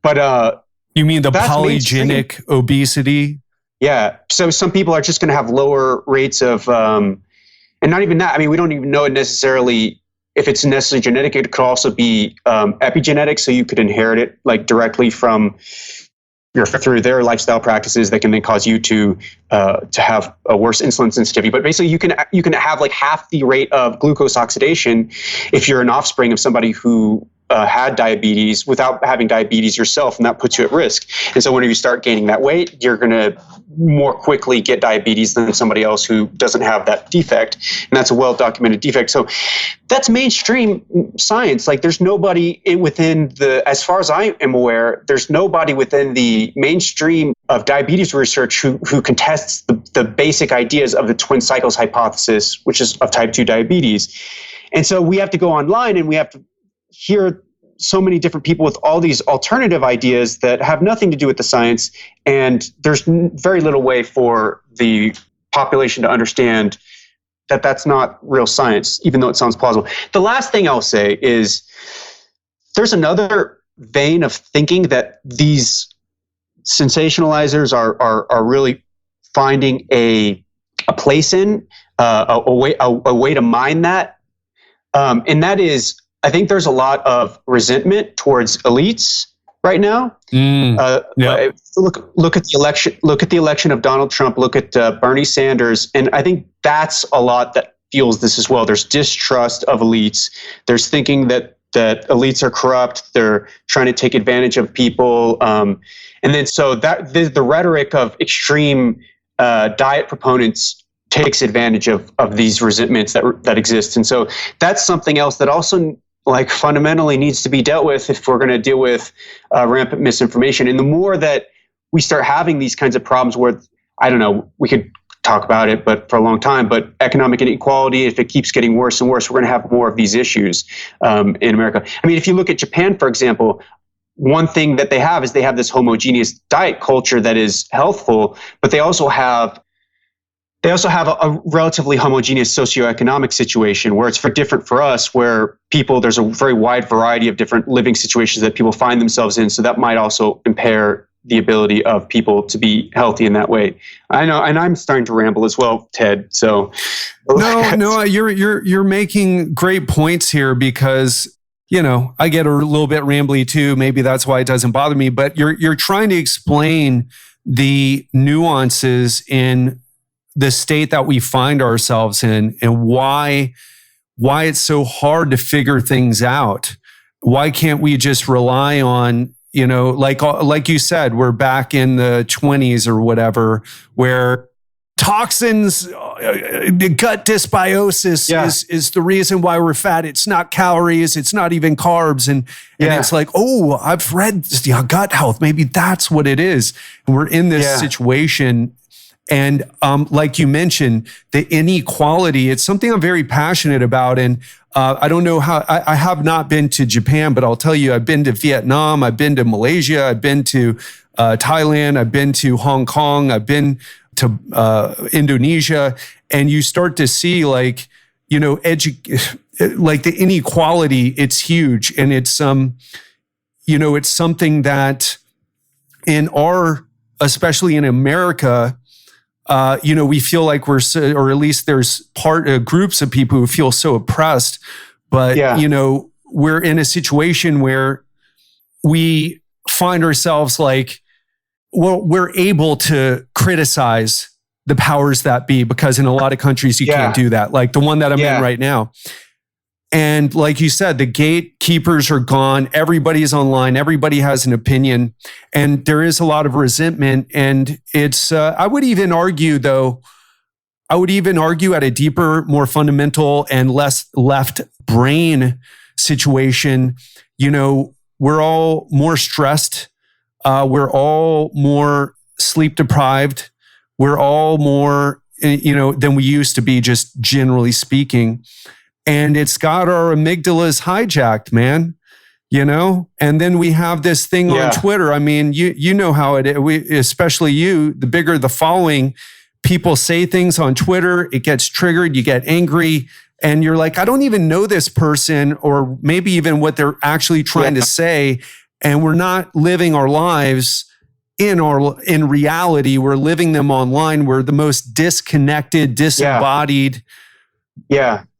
But you mean the polygenic obesity? Yeah. So some people are just going to have lower rates of, and not even that. I mean, we don't even know it necessarily. If it's necessarily genetic, it could also be epigenetic. So you could inherit it like directly from through their lifestyle practices that can then cause you to have a worse insulin sensitivity. But basically, you can have like half the rate of glucose oxidation if you're an offspring of somebody who had diabetes without having diabetes yourself, and that puts you at risk. And so whenever you start gaining that weight, you're going to more quickly get diabetes than somebody else who doesn't have that defect. And that's a well-documented defect. So that's mainstream science. Like, there's nobody as far as I am aware, there's nobody within the mainstream of diabetes research who contests the basic ideas of the twin cycles hypothesis, which is of type 2 diabetes. And so we have to go online and we have to hear so many different people with all these alternative ideas that have nothing to do with the science, and there's very little way for the population to understand that's not real science, even though it sounds plausible. The last thing I'll say is there's another vein of thinking that these sensationalizers are really finding a place in, a way to mine that. And that is, I think there's a lot of resentment towards elites right now. Look at the election. Look at the election of Donald Trump. Look at Bernie Sanders, and I think that's a lot that fuels this as well. There's distrust of elites. There's thinking that elites are corrupt. They're trying to take advantage of people, and then so that the rhetoric of extreme diet proponents takes advantage of these resentments that exist, and so that's something else that also fundamentally needs to be dealt with if we're going to deal with rampant misinformation. And the more that we start having these kinds of problems where, I don't know, we could talk about it, but for a long time, but economic inequality, if it keeps getting worse and worse, we're going to have more of these issues in America. I mean, if you look at Japan, for example, one thing that they have is they have this homogeneous diet culture that is healthful, but they also have a relatively homogeneous socioeconomic situation where it's very different for us, where there's a very wide variety of different living situations that people find themselves in. So that might also impair the ability of people to be healthy in that way. I know, and I'm starting to ramble as well, Ted. So no, you're making great points here because, I get a little bit rambly too. Maybe that's why it doesn't bother me, but you're trying to explain the nuances in the state that we find ourselves in and why it's so hard to figure things out. Why can't we just rely on, like you said, we're back in the 20s or whatever, where toxins, gut dysbiosis is the reason why we're fat. It's not calories. It's not even carbs. And it's like, oh, I've read gut health. Maybe that's what it is. And we're in this situation. And like you mentioned, the inequality, it's something I'm very passionate about. And I don't know how, I have not been to Japan, but I'll tell you, I've been to Vietnam, I've been to Malaysia, I've been to Thailand, I've been to Hong Kong, I've been to Indonesia. And you start to see like the inequality, it's huge. And it's, it's something that especially in America, we feel like or at least there's groups of people who feel so oppressed, but, we're in a situation where we find ourselves we're able to criticize the powers that be, because in a lot of countries you can't do that. Like the one that I'm in right now. And like you said, the gatekeepers are gone. Everybody's online. Everybody has an opinion. And there is a lot of resentment. And it's, I would even argue at a deeper, more fundamental and less left brain situation, we're all more stressed. We're all more sleep deprived. We're all more, than we used to be, just generally speaking. And it's got our amygdalas hijacked, man, and then we have this thing on Twitter. I mean, you know how it is, especially you, the bigger the following, people say things on Twitter, it gets triggered, you get angry, and you're like, I don't even know this person, or maybe even what they're actually trying to say. And we're not living our lives in reality. We're living them online. We're the most disconnected, disembodied.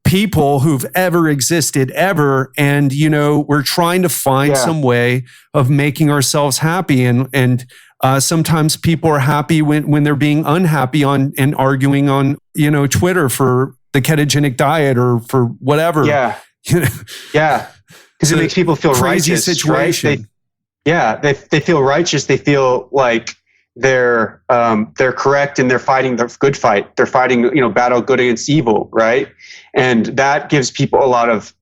People who've ever existed ever. And, we're trying to find some way of making ourselves happy. And sometimes people are happy when they're being unhappy and arguing on, Twitter for the ketogenic diet or for whatever. Because it makes people feel crazy righteous, situation. Right? They feel righteous. They feel like they're correct and they're fighting the good fight. They're fighting, battle good against evil, right? And that gives people a lot of,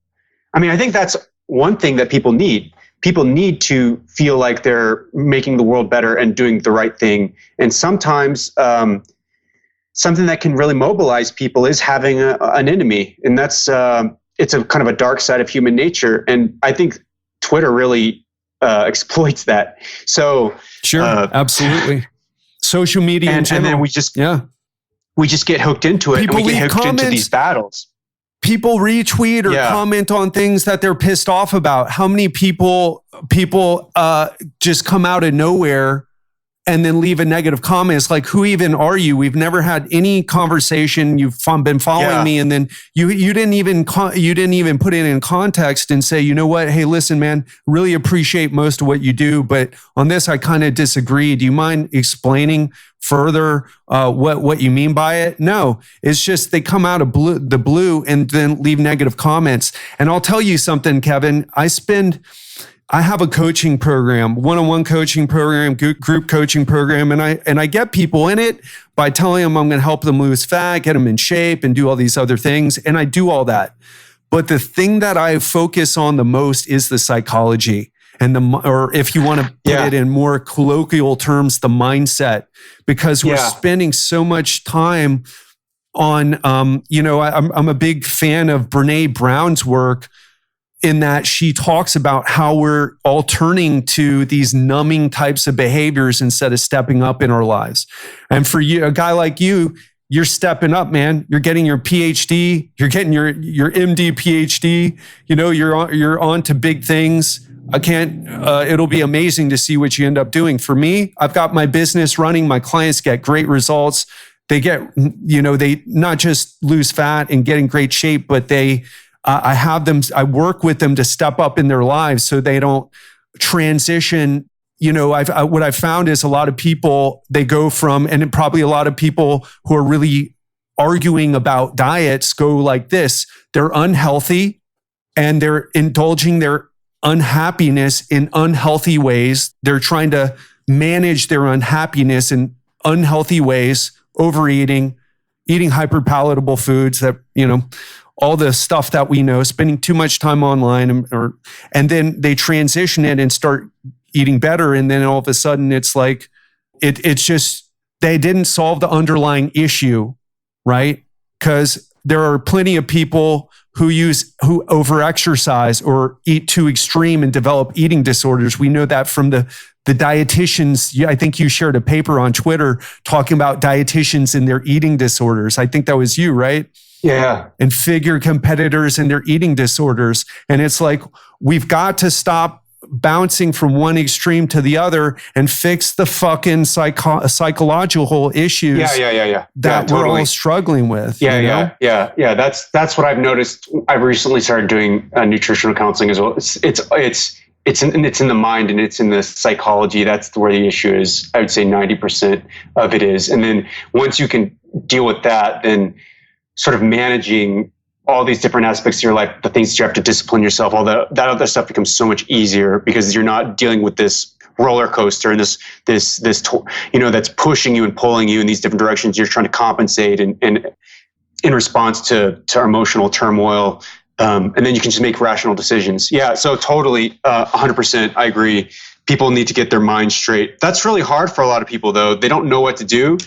I think that's one thing that people need. People need to feel like they're making the world better and doing the right thing. And sometimes something that can really mobilize people is having an enemy. And that's, it's a kind of a dark side of human nature. And I think Twitter really exploits that. So sure, absolutely. Social media in general. And then we just we just get hooked into it, People and we get leave hooked into comments. these battles. People retweet or comment on things that they're pissed off about. How many people just come out of nowhere and then leave a negative comment? It's like, who even are you? We've never had any conversation. You've been following me, and then you didn't even put it in context and say, you know what? Hey, listen, man, really appreciate most of what you do, but on this, I kind of disagree. Do you mind explaining further what you mean by it? No, it's just they come out of the blue and then leave negative comments. And I'll tell you something, Kevin. I have a coaching program, one-on-one coaching program, group coaching program, and I get people in it by telling them I'm going to help them lose fat, get them in shape, and do all these other things, and I do all that. But the thing that I focus on the most is the psychology, and or if you want to put it in more colloquial terms, the mindset, because we're spending so much time on, I'm a big fan of Brene Brown's work, in that she talks about how we're all turning to these numbing types of behaviors instead of stepping up in our lives. And for you, a guy like you, you're stepping up, man. You're getting your PhD, you're getting your MD PhD, you're on to big things. It'll be amazing to see what you end up doing. For me, I've got my business running. My clients get great results. They get, they not just lose fat and get in great shape, but I work with them to step up in their lives so they don't transition. What I've found is a lot of people, they go from, and probably a lot of people who are really arguing about diets go like this. They're unhealthy and they're indulging their unhappiness in unhealthy ways. They're trying to manage their unhappiness in unhealthy ways, overeating, eating hyperpalatable foods that, all the stuff that we know, spending too much time online, and then they transition it and start eating better. And then all of a sudden it's like, it's just, they didn't solve the underlying issue, right? Because there are plenty of people who overexercise or eat too extreme and develop eating disorders. We know that from the dietitians. I think you shared a paper on Twitter talking about dietitians and their eating disorders. I think that was you, right? Yeah. And figure competitors and their eating disorders. And it's like, we've got to stop bouncing from one extreme to the other and fix the fucking psychological issues that we're all struggling with. Yeah. That's what I've noticed. I've recently started doing nutritional counseling as well. It's in the mind and it's in the psychology. That's where the issue is. I would say 90% of it is. And then once you can deal with that, then sort of managing all these different aspects of your life, the things that you have to discipline yourself, all that other stuff becomes so much easier because you're not dealing with this roller coaster and this that's pushing you and pulling you in these different directions. You're trying to compensate and in response to emotional turmoil, and then you can just make rational decisions. Yeah, so totally, 100%, I agree. People need to get their mind straight. That's really hard for a lot of people, though. They don't know what to do.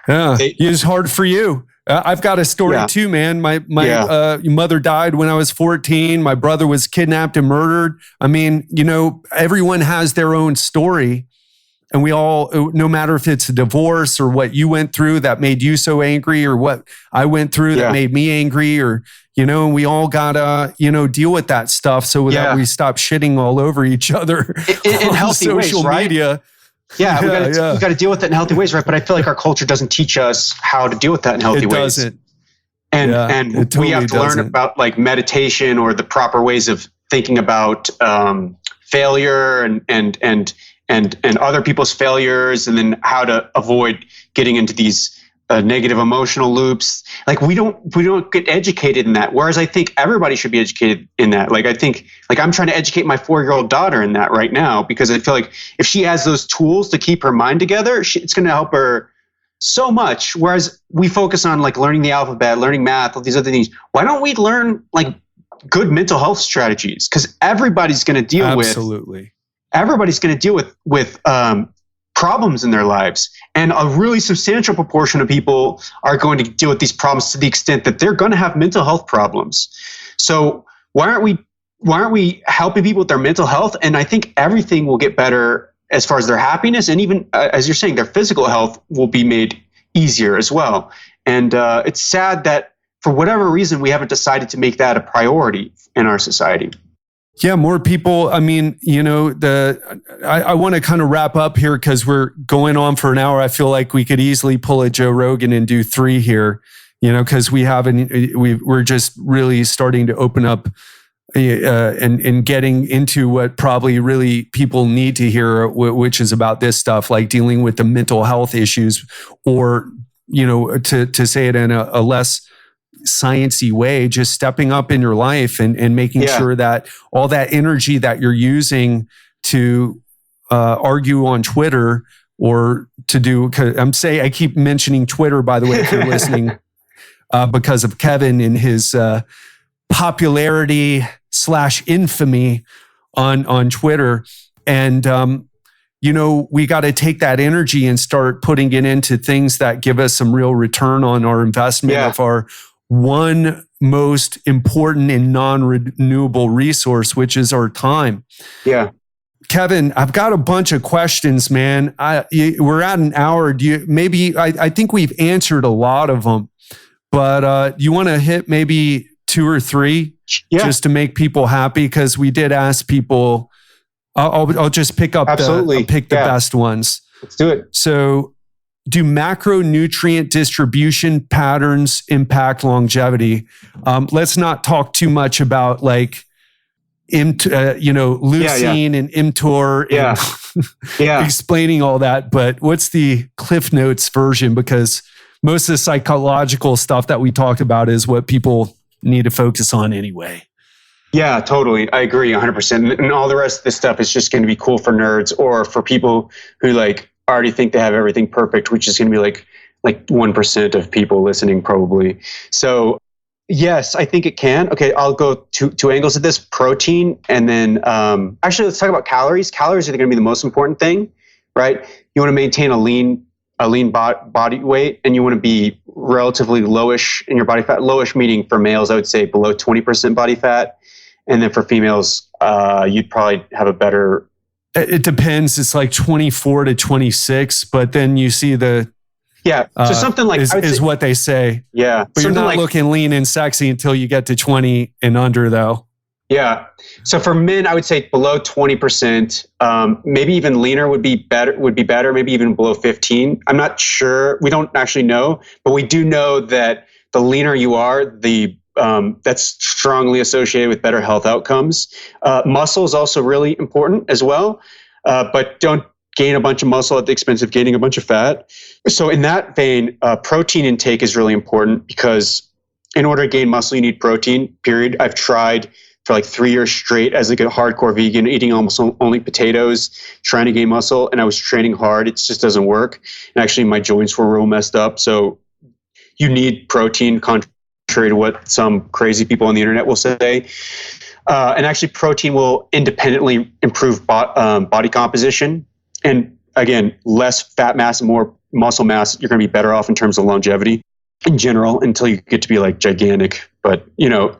Yeah, it's hard for you. I've got a story too, man. My mother died when I was 14. My brother was kidnapped and murdered. I mean, everyone has their own story. And we all, no matter if it's a divorce or what you went through that made you so angry or what I went through that made me angry, or, we all gotta, deal with that stuff so that we stop shitting all over each other in healthy social ways, right? media. Yeah, we got to deal with it in healthy ways, right? But I feel like our culture doesn't teach us how to deal with that in healthy ways. It doesn't. And totally we have to learn about like meditation or the proper ways of thinking about failure and other people's failures, and then how to avoid getting into these negative emotional loops. Like we don't get educated in that. Whereas I think everybody should be educated in that. Like I think, like I'm trying to educate my 4-year-old daughter in that right now, because I feel like if she has those tools to keep her mind together, it's going to help her so much. Whereas we focus on like learning the alphabet, learning math, all these other things. Why don't we learn like good mental health strategies? Because everybody's going to deal with problems in their lives. And a really substantial proportion of people are going to deal with these problems to the extent that they're going to have mental health problems. So why aren't we helping people with their mental health? And I think everything will get better as far as their happiness, and even as you're saying, their physical health will be made easier as well. And it's sad that for whatever reason, we haven't decided to make that a priority in our society. Yeah, more people. I mean, I want to kind of wrap up here because we're going on for an hour. I feel like we could easily pull a Joe Rogan and do 3 here, because we're just really starting to open up and getting into what probably really people need to hear, which is about this stuff, like dealing with the mental health issues, or, to say it in a less sciencey way, just stepping up in your life and making sure that all that energy that you're using to argue on Twitter or to do, I keep mentioning Twitter, by the way, if you're listening, because of Kevin and his popularity / infamy on Twitter. And, we got to take that energy and start putting it into things that give us some real return on our investment of our one most important and non-renewable resource, which is our time. Yeah. Kevin, I've got a bunch of questions, man. We're at an hour. I think we've answered a lot of them, but you want to hit maybe 2 or 3 just to make people happy? Because we did ask people. I'll just pick up the best ones. Let's do it. So, do macronutrient distribution patterns impact longevity? Let's not talk too much about like, leucine and mTOR and explaining all that. But what's the Cliff Notes version? Because most of the psychological stuff that we talked about is what people need to focus on anyway. Yeah, totally. I agree 100%. And all the rest of this stuff is just going to be cool for nerds or for people who like already think they have everything perfect, which is going to be like 1% of people listening probably. So yes, I think it can. Okay, I'll go two angles of this: protein, and then actually let's talk about calories. Calories are going to be the most important thing, right? You want to maintain a lean body weight, and you want to be relatively lowish in your body fat. Lowish meaning for males, I would say below 20% body fat, and then for females, you'd probably have a better. It depends. It's like 24 to 26, but then you see the. Yeah, so something like is what they say. Yeah, but you're not looking lean and sexy until you get to 20 and under, though. Yeah. So for men, I would say below 20%. Maybe even leaner would be better. Maybe even below 15. I'm not sure. We don't actually know, but we do know that the leaner you are, that's strongly associated with better health outcomes. Muscle is also really important as well, but don't gain a bunch of muscle at the expense of gaining a bunch of fat. So in that vein, protein intake is really important because in order to gain muscle, you need protein, period. I've tried for like 3 years straight as like a hardcore vegan, eating almost only potatoes, trying to gain muscle, and I was training hard. It just doesn't work. And actually my joints were real messed up. So you need protein, contrary to what some crazy people on the internet will say. And actually protein will independently improve body composition. And again, less fat mass and more muscle mass, you're going to be better off in terms of longevity in general until you get to be like gigantic, but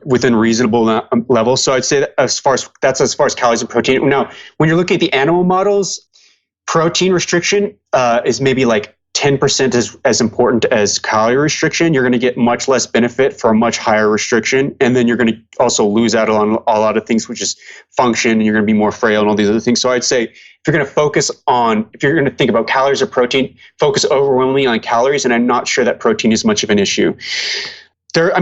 within reasonable levels. So I'd say that as far as calories and protein. Now, when you're looking at the animal models, protein restriction is maybe like 10% as important as calorie restriction. You're going to get much less benefit for a much higher restriction. And then you're going to also lose out on a lot of things, which is function, and you're going to be more frail and all these other things. So I'd say if you're going to think about calories or protein, focus overwhelmingly on calories. And I'm not sure that protein is much of an issue. There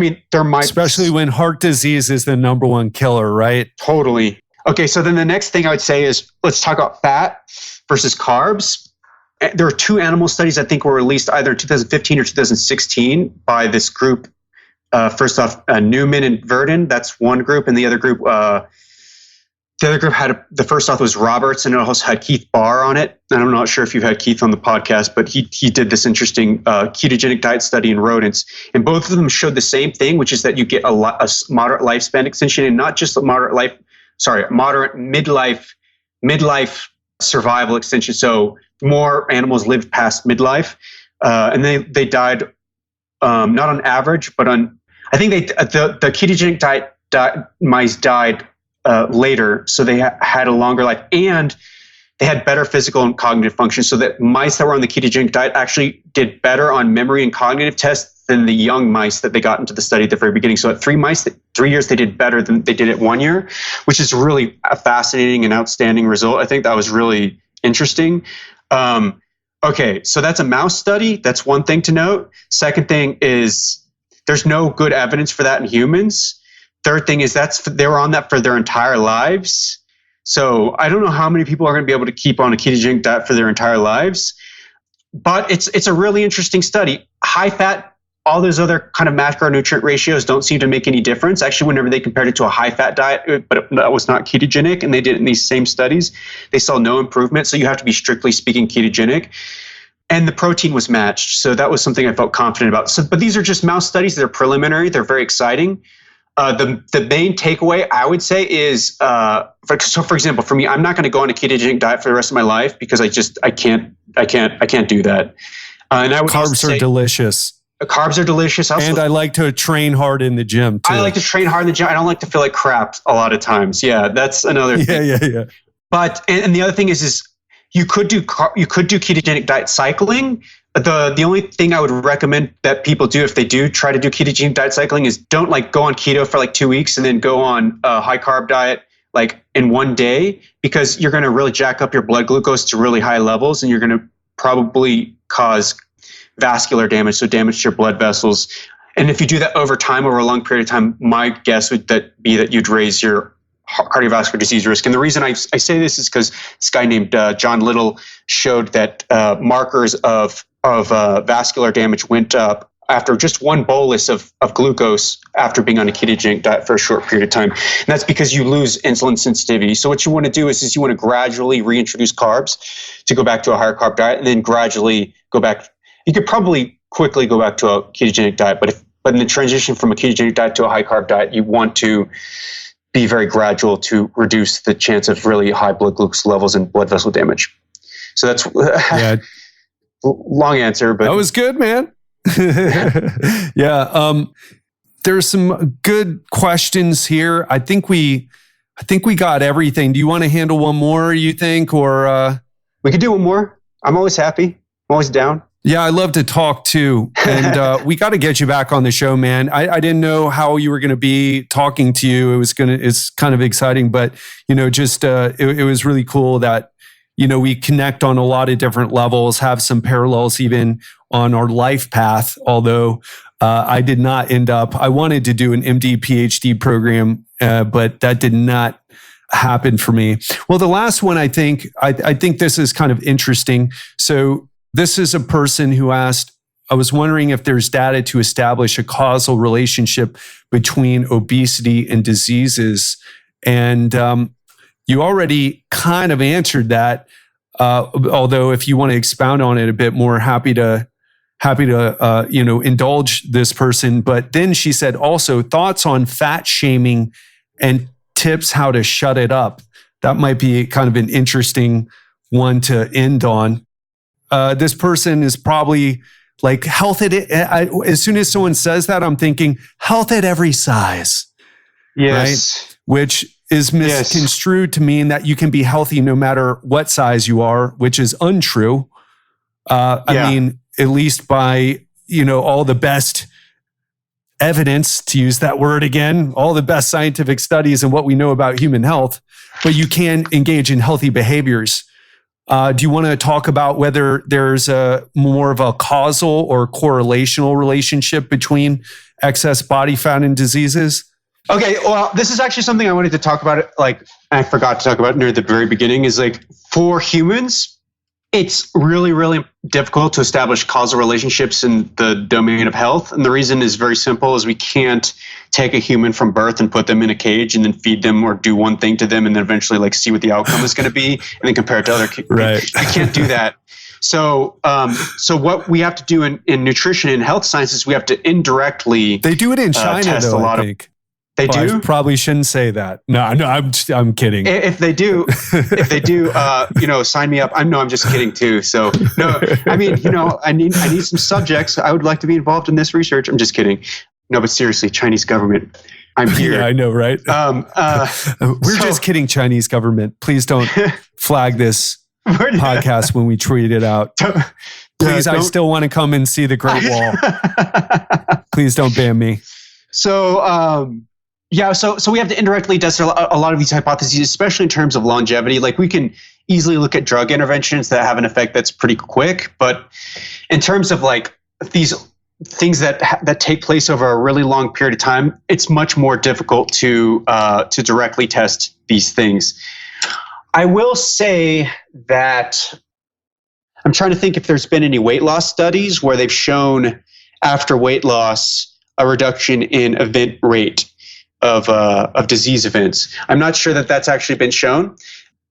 might, especially when heart disease is the number one killer, right? Totally. Okay. So then the next thing I would say is let's talk about fat versus carbs. There are 2 animal studies I think were released either in 2015 or 2016 by this group. First off, Newman and Verdon. That's one group, and the other group had the first off was Roberts, and it also had Keith Barr on it. And I'm not sure if you've had Keith on the podcast, but he did this interesting ketogenic diet study in rodents, and both of them showed the same thing, which is that you get a moderate lifespan extension, and not just a moderate midlife survival extension. So more animals lived past midlife, and they died not on average, but on I think the ketogenic diet mice died later, so they had a longer life. And they had better physical and cognitive function. So that mice that were on the ketogenic diet actually did better on memory and cognitive tests than the young mice that they got into the study at the very beginning. So at 3 years, they did better than they did at 1 year, which is really a fascinating and outstanding result. I think that was really interesting. Okay, so that's a mouse study. That's one thing to note. Second thing is there's no good evidence for that in humans. Third thing is they were on that for their entire lives. So I don't know how many people are going to be able to keep on a ketogenic diet for their entire lives, but it's a really interesting study. High fat, all those other kind of macronutrient ratios don't seem to make any difference. Actually, whenever they compared it to a high fat diet, but that was not ketogenic, and they did it in these same studies, they saw no improvement. So you have to be strictly speaking ketogenic. And the protein was matched. So that was something I felt confident about. So, but these are just mouse studies. They're preliminary. They're very exciting. The main takeaway I would say is, for example, for me, I'm not going to go on a ketogenic diet for the rest of my life because I can't do that. And I would Carbs are delicious. Carbs are delicious. And I like to train hard in the gym too. I like to train hard in the gym. I don't like to feel like crap a lot of times. Yeah, that's another thing. Yeah. But and the other thing is you could do ketogenic diet cycling. The only thing I would recommend that people do if they do try to do ketogenic diet cycling is don't go on keto for 2 weeks and then go on a high carb diet in 1 day, because you're going to really jack up your blood glucose to really high levels and you're going to probably cause vascular damage, so damage to your blood vessels. And if you do that over time, over a long period of time, my guess would be that you'd raise your cardiovascular disease risk. And the reason I say this is because this guy named John Little showed that markers of vascular damage went up after just one bolus of glucose after being on a ketogenic diet for a short period of time. And that's because you lose insulin sensitivity. So what you want to do is you want to gradually reintroduce carbs to go back to a higher carb diet and then gradually go back. You could probably quickly go back to a ketogenic diet, but in the transition from a ketogenic diet to a high carb diet, you want to be very gradual to reduce the chance of really high blood glucose levels and blood vessel damage. So that's long answer, but that was good, man. Yeah. There's some good questions here. I think we got everything. Do you want to handle one more, you think, or we could do one more? I'm always happy. I'm always down. Yeah, I love to talk too. And we got to get you back on the show, man. I didn't know how you were going to be talking to you. It's kind of exciting, but it was really cool that, we connect on a lot of different levels, have some parallels even on our life path. Although I did not I wanted to do an MD PhD program, but that did not happen for me. Well, the last one, I think this is kind of interesting. So this is a person who asked, I was wondering if there's data to establish a causal relationship between obesity and diseases. And you already kind of answered that. Although if you want to expound on it a bit more, happy to indulge this person. But then she said also thoughts on fat shaming and tips how to shut it up. That might be kind of an interesting one to end on. This person is probably like health as soon as someone says that, I'm thinking health at every size. Yes. Right? Which is misconstrued to mean that you can be healthy no matter what size you are, which is untrue. I mean, at least by, all the best evidence, to use that word again, all the best scientific studies and what we know about human health, but you can engage in healthy behaviors. Do you want to talk about whether there's more of a causal or correlational relationship between excess body fat and diseases? Okay, well, this is actually something I wanted to talk about. I forgot to talk about near the very beginning. Is for humans, it's really, really difficult to establish causal relationships in the domain of health, and the reason is very simple: is we can't take a human from birth and put them in a cage and then feed them or do one thing to them and then eventually see what the outcome is going to be and then compare it to other kids. Right. You can't do that. So what we have to do in nutrition and health sciences, we have to indirectly they do it in China though, I think. They do? I probably shouldn't say that. No, I'm kidding. If they do, sign me up. I'm just kidding too. So no, I mean, I need some subjects. I would like to be involved in this research. I'm just kidding. No, but seriously, Chinese government, I'm here. Yeah, I know, right? We're just kidding, Chinese government. Please don't flag this podcast when we tweet it out. Please, I still want to come and see the Great Wall. Please don't ban me. So, so we have to indirectly test a lot of these hypotheses, especially in terms of longevity. Like we can easily look at drug interventions that have an effect that's pretty quick, but in terms of like these things that take place over a really long period of time, it's much more difficult to directly test these things. I will say that I'm trying to think if there's been any weight loss studies where they've shown after weight loss a reduction in event rate of disease events. I'm not sure that that's actually been shown.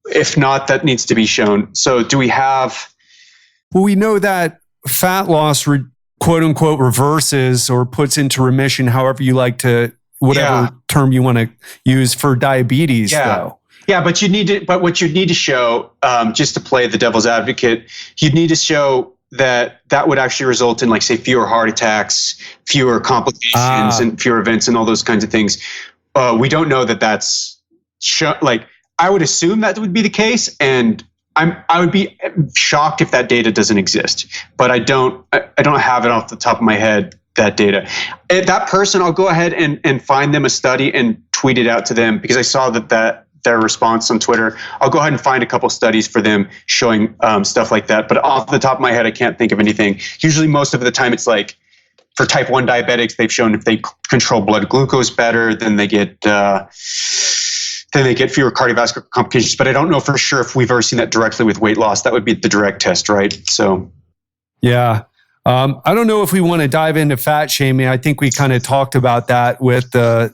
If not, that needs to be shown. So do we have... Well, we know that fat loss, quote unquote, reverses or puts into remission, however you like to, whatever term you want to use for diabetes, though. Yeah, but what you need to show, just to play the devil's advocate, you'd need to show that would actually result in, like, say, fewer heart attacks, fewer complications, and fewer events, and all those kinds of things. We don't know that that's like. I would assume that would be the case, and I would be shocked if that data doesn't exist. But I don't have it off the top of my head, that data. That person, I'll go ahead and find them a study and tweet it out to them, because I saw that their response on Twitter. I'll go ahead and find a couple studies for them showing stuff like that. But off the top of my head, I can't think of anything. Usually most of the time it's like for type 1 diabetics, they've shown if they control blood glucose better, then they get fewer cardiovascular complications. But I don't know for sure if we've ever seen that directly with weight loss. That would be the direct test, right? So, yeah. I don't know if we want to dive into fat shaming. I think we kind of talked about that with the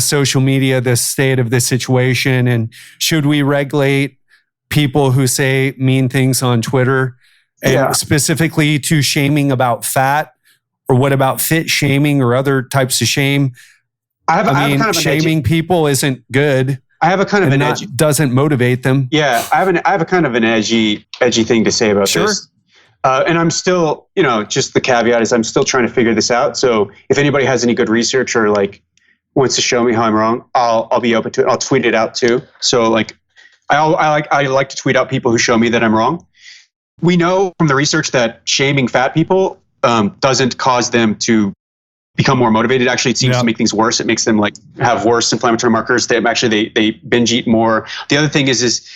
social media, the state of the situation, and should we regulate people who say mean things on Twitter, and specifically to shaming about fat, or what about fit shaming or other types of shame? I mean, shaming people isn't good. I have a kind of an edgy, doesn't motivate them. Yeah, I have a kind of an edgy thing to say about this. And I'm still, just the caveat is I'm still trying to figure this out. So if anybody has any good research or like wants to show me how I'm wrong, I'll be open to it. I'll tweet it out too. So like, I like to tweet out people who show me that I'm wrong. We know from the research that shaming fat people doesn't cause them to become more motivated. Actually, it seems to make things worse. It makes them like have worse inflammatory markers. They binge eat more. The other thing is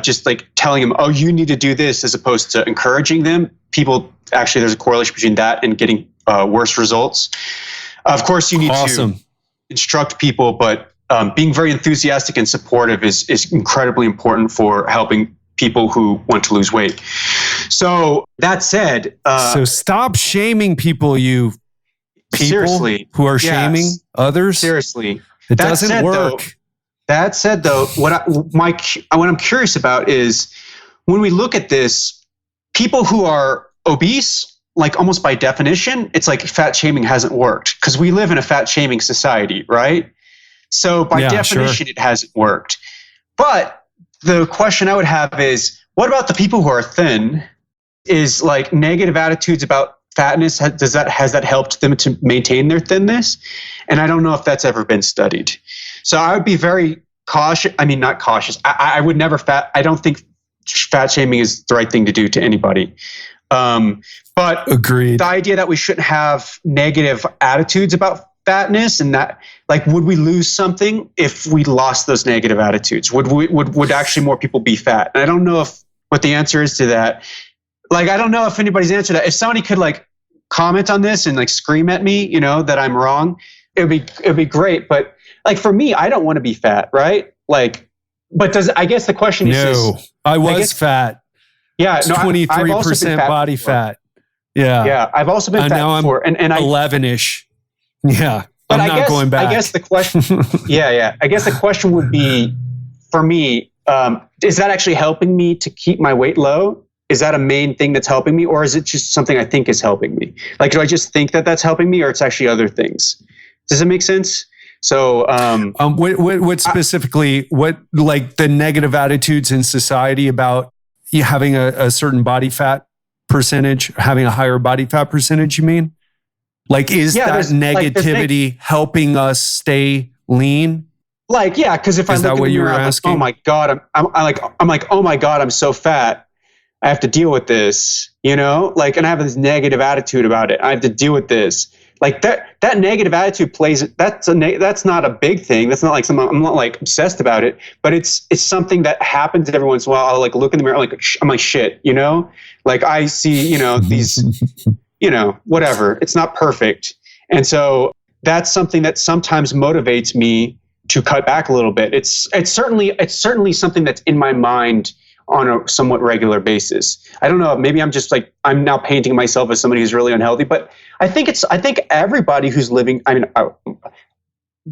just like telling them, oh, you need to do this, as opposed to encouraging them. People, actually, there's a correlation between that and getting worse results. Of course, you need to instruct people, but being very enthusiastic and supportive is incredibly important for helping people who want to lose weight. So that said, so stop shaming people, you people seriously who are shaming others. Seriously, it doesn't work. That said, though, what I'm curious about is when we look at this, people who are obese, like almost by definition, it's like fat shaming hasn't worked because we live in a fat shaming society, right? So by definition, it hasn't worked. But the question I would have is, what about the people who are thin? Is like negative attitudes about fatness, has that helped them to maintain their thinness? And I don't know if that's ever been studied. So I would be very cautious. I mean, not cautious. I would never I don't think fat shaming is the right thing to do to anybody. But agreed. The idea that we shouldn't have negative attitudes about fatness, and that, like, would we lose something if we lost those negative attitudes? Would actually more people be fat? And I don't know what the answer is to that. Like, I don't know if anybody's answered that. If somebody could like comment on this and like scream at me, that I'm wrong, it'd be great. But like for me, I don't want to be fat, right? Like, but I guess the question is, I was fat. Yeah, 23% body fat. Yeah. Yeah, I've also been fat before. And 11-ish. Yeah. But I'm not going back. I guess the question, I guess the question would be, for me, is that actually helping me to keep my weight low? Is that a main thing that's helping me, or is it just something I think is helping me? Like, do I just think that that's helping me, or it's actually other things? Does it make sense? So, what specifically, what like the negative attitudes in society about you having a certain body fat percentage, having a higher body fat percentage, you mean? Like, is that negativity helping us stay lean? Like, yeah, because if I Is look that in what the you mirror, were I'm like, asking? oh my God, I'm like, oh my God, I'm so fat. I have to deal with this, you know, like, and I have this negative attitude about it. I have to deal with this. Like that negative attitude plays. That's not a big thing. That's not like something. I'm not like obsessed about it, but it's something that happens every once in a while. I'll like look in the mirror, I'm like shit, you know, like I see, you know, these, you know, whatever. It's not perfect, and so that's something that sometimes motivates me to cut back a little bit. It's certainly something that's in my mind on a somewhat regular basis. I don't know, maybe I'm just like, I'm now painting myself as somebody who's really unhealthy, but I think everybody who's living, I mean,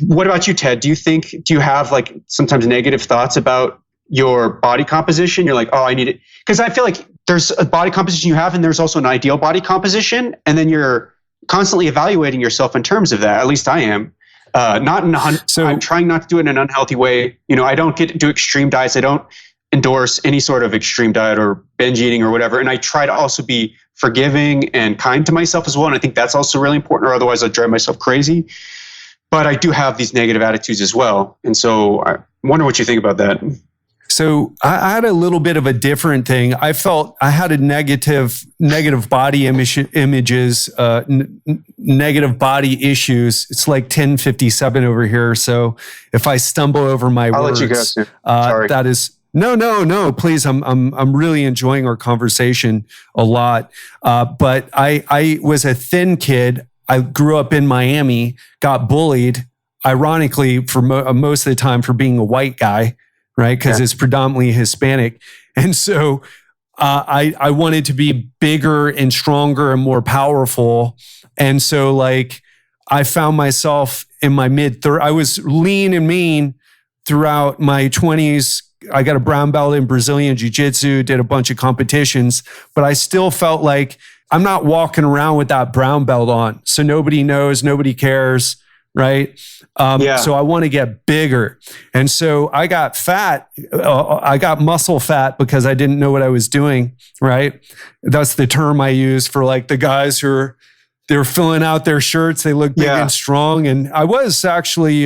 what about you, Ted? Do you have like sometimes negative thoughts about your body composition? You're like, oh, I need it. Because I feel like there's a body composition you have and there's also an ideal body composition. And then you're constantly evaluating yourself in terms of that. At least I am. I'm trying not to do it in an unhealthy way. You know, I don't get to do extreme diets. I don't endorse any sort of extreme diet or binge eating or whatever. And I try to also be forgiving and kind to myself as well. And I think that's also really important, or otherwise I'd drive myself crazy. But I do have these negative attitudes as well. And so I wonder what you think about that. So I had a little bit of a different thing. I felt I had a negative body images, negative body issues. It's like 10:57 over here. So if I stumble over my I'll words, let you go soon. Sorry. that is no. Please, I'm really enjoying our conversation a lot. But I was a thin kid. I grew up in Miami, got bullied, ironically, for most of the time for being a white guy. Right, because it's predominantly Hispanic, and so I wanted to be bigger and stronger and more powerful, and so like I found myself in my mid-30s. I was lean and mean throughout my 20s. I got a brown belt in Brazilian Jiu-Jitsu, did a bunch of competitions, but I still felt like I'm not walking around with that brown belt on, so nobody knows, nobody cares. Right. So I want to get bigger. And so I got fat. I got muscle fat because I didn't know what I was doing. Right. That's the term I use for like the guys who they're filling out their shirts. They look big and strong. And I was actually,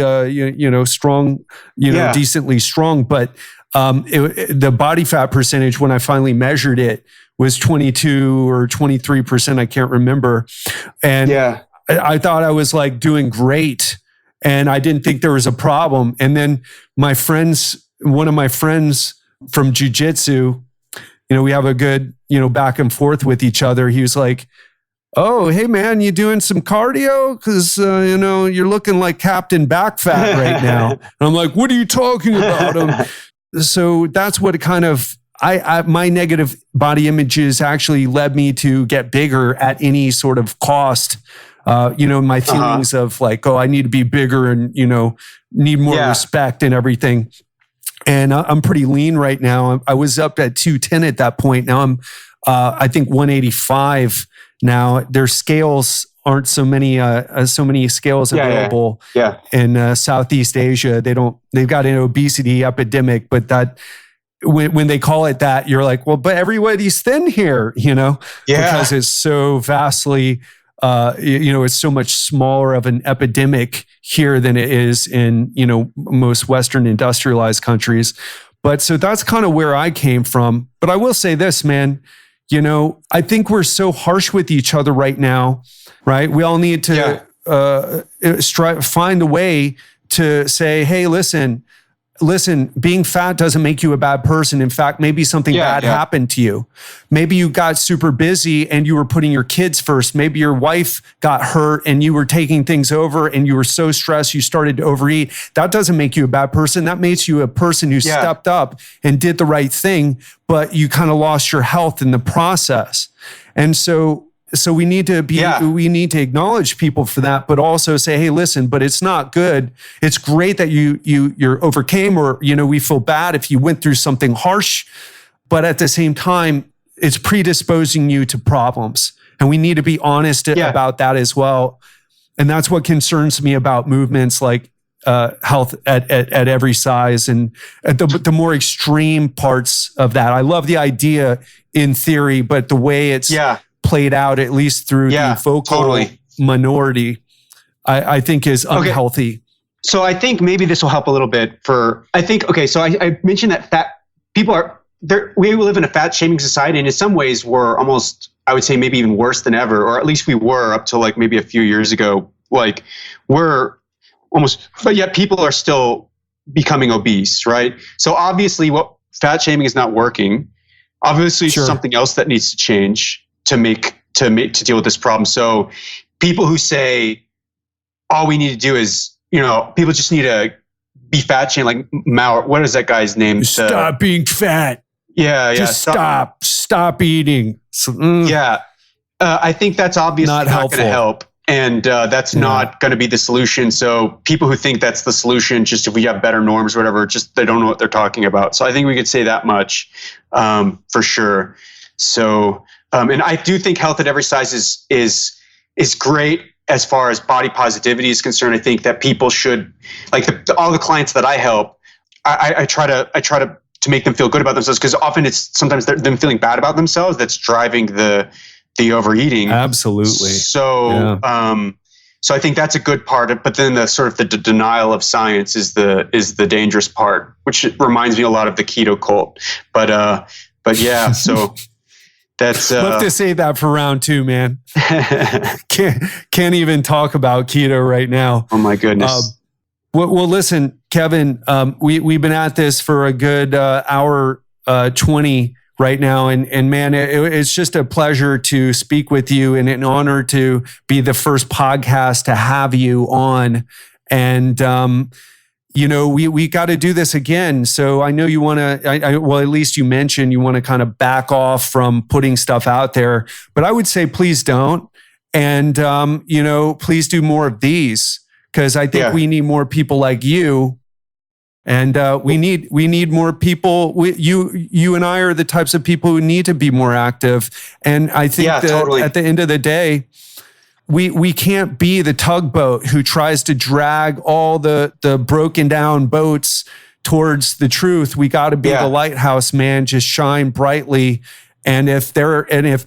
strong, decently strong. But the body fat percentage, when I finally measured it, was 22 or 23%. I can't remember. And I thought I was like doing great and I didn't think there was a problem. And then one of my friends from jiu-jitsu, we have a good, back and forth with each other. He was like, oh, hey man, you doing some cardio? Cause, you're looking like Captain Back Fat right now. And I'm like, what are you talking about? So that's what kind of, my negative body images actually led me to get bigger at any sort of cost. My feelings of like, oh, I need to be bigger and, need more respect and everything. And I'm pretty lean right now. I was up at 210 at that point. Now I'm, I think 185 now. Their scales aren't so many scales available in Southeast Asia. They've got an obesity epidemic, but that, when they call it that, you're like, well, but everybody's thin here, because it's so vastly, it's so much smaller of an epidemic here than it is in, most Western industrialized countries. But so that's kind of where I came from. But I will say this, man, I think we're so harsh with each other right now, right? We all need to find a way to say, hey, listen, being fat doesn't make you a bad person. In fact, maybe something bad happened to you. Maybe you got super busy and you were putting your kids first. Maybe your wife got hurt and you were taking things over and you were so stressed you started to overeat. That doesn't make you a bad person. That makes you a person who stepped up and did the right thing, but you kind of lost your health in the process. And so we need to we need to acknowledge people for that, but also say, hey, listen, but it's not good. It's great that you're overcame, or, we feel bad if you went through something harsh, but at the same time, it's predisposing you to problems. And we need to be honest about that as well. And that's what concerns me about movements like health at every size and at the more extreme parts of that. I love the idea in theory, but the way it's played out, at least through the vocal minority, I think is unhealthy. So I think maybe this will help a little bit so I mentioned that fat people are there. We live in a fat shaming society, and in some ways we're almost, I would say maybe even worse than ever, or at least we were up to like maybe a few years ago. Like we're almost, but yet people are still becoming obese, right? So obviously what fat shaming is not working. Obviously something else that needs to change to deal with this problem. So people who say all we need to do is, people just need to be fat shaming, like Mao, what is that guy's name? Stop being fat. Yeah. Just stop eating. I think that's obviously not going to help. And that's not going to be the solution. So people who think that's the solution, just if we have better norms or whatever, just they don't know what they're talking about. So I think we could say that much for sure. So, and I do think health at every size is great as far as body positivity is concerned. I think that people should, like all the clients that I help, I try to make them feel good about themselves, because often it's sometimes them feeling bad about themselves that's driving the overeating. Absolutely. So, so I think that's a good part of, but then the sort of the denial of science is the dangerous part, which reminds me a lot of the keto cult. But yeah, so that's love to say that for round 2, man. Can't even talk about keto right now. Oh my goodness. Well, listen, Kevin, we've been at this for a good hour 20 right now. And man, it's just a pleasure to speak with you, and an honor to be the first podcast to have you on. And, we got to do this again. So I know you want to, well, at least you mentioned you want to kind of back off from putting stuff out there, but I would say, please don't. And, please do more of these, because I think we need more people like you. And we need more people. You and I are the types of people who need to be more active. And I think that totally. At the end of the day, we can't be the tugboat who tries to drag all the broken down boats towards the truth. We got to be the lighthouse, man. Just shine brightly. And if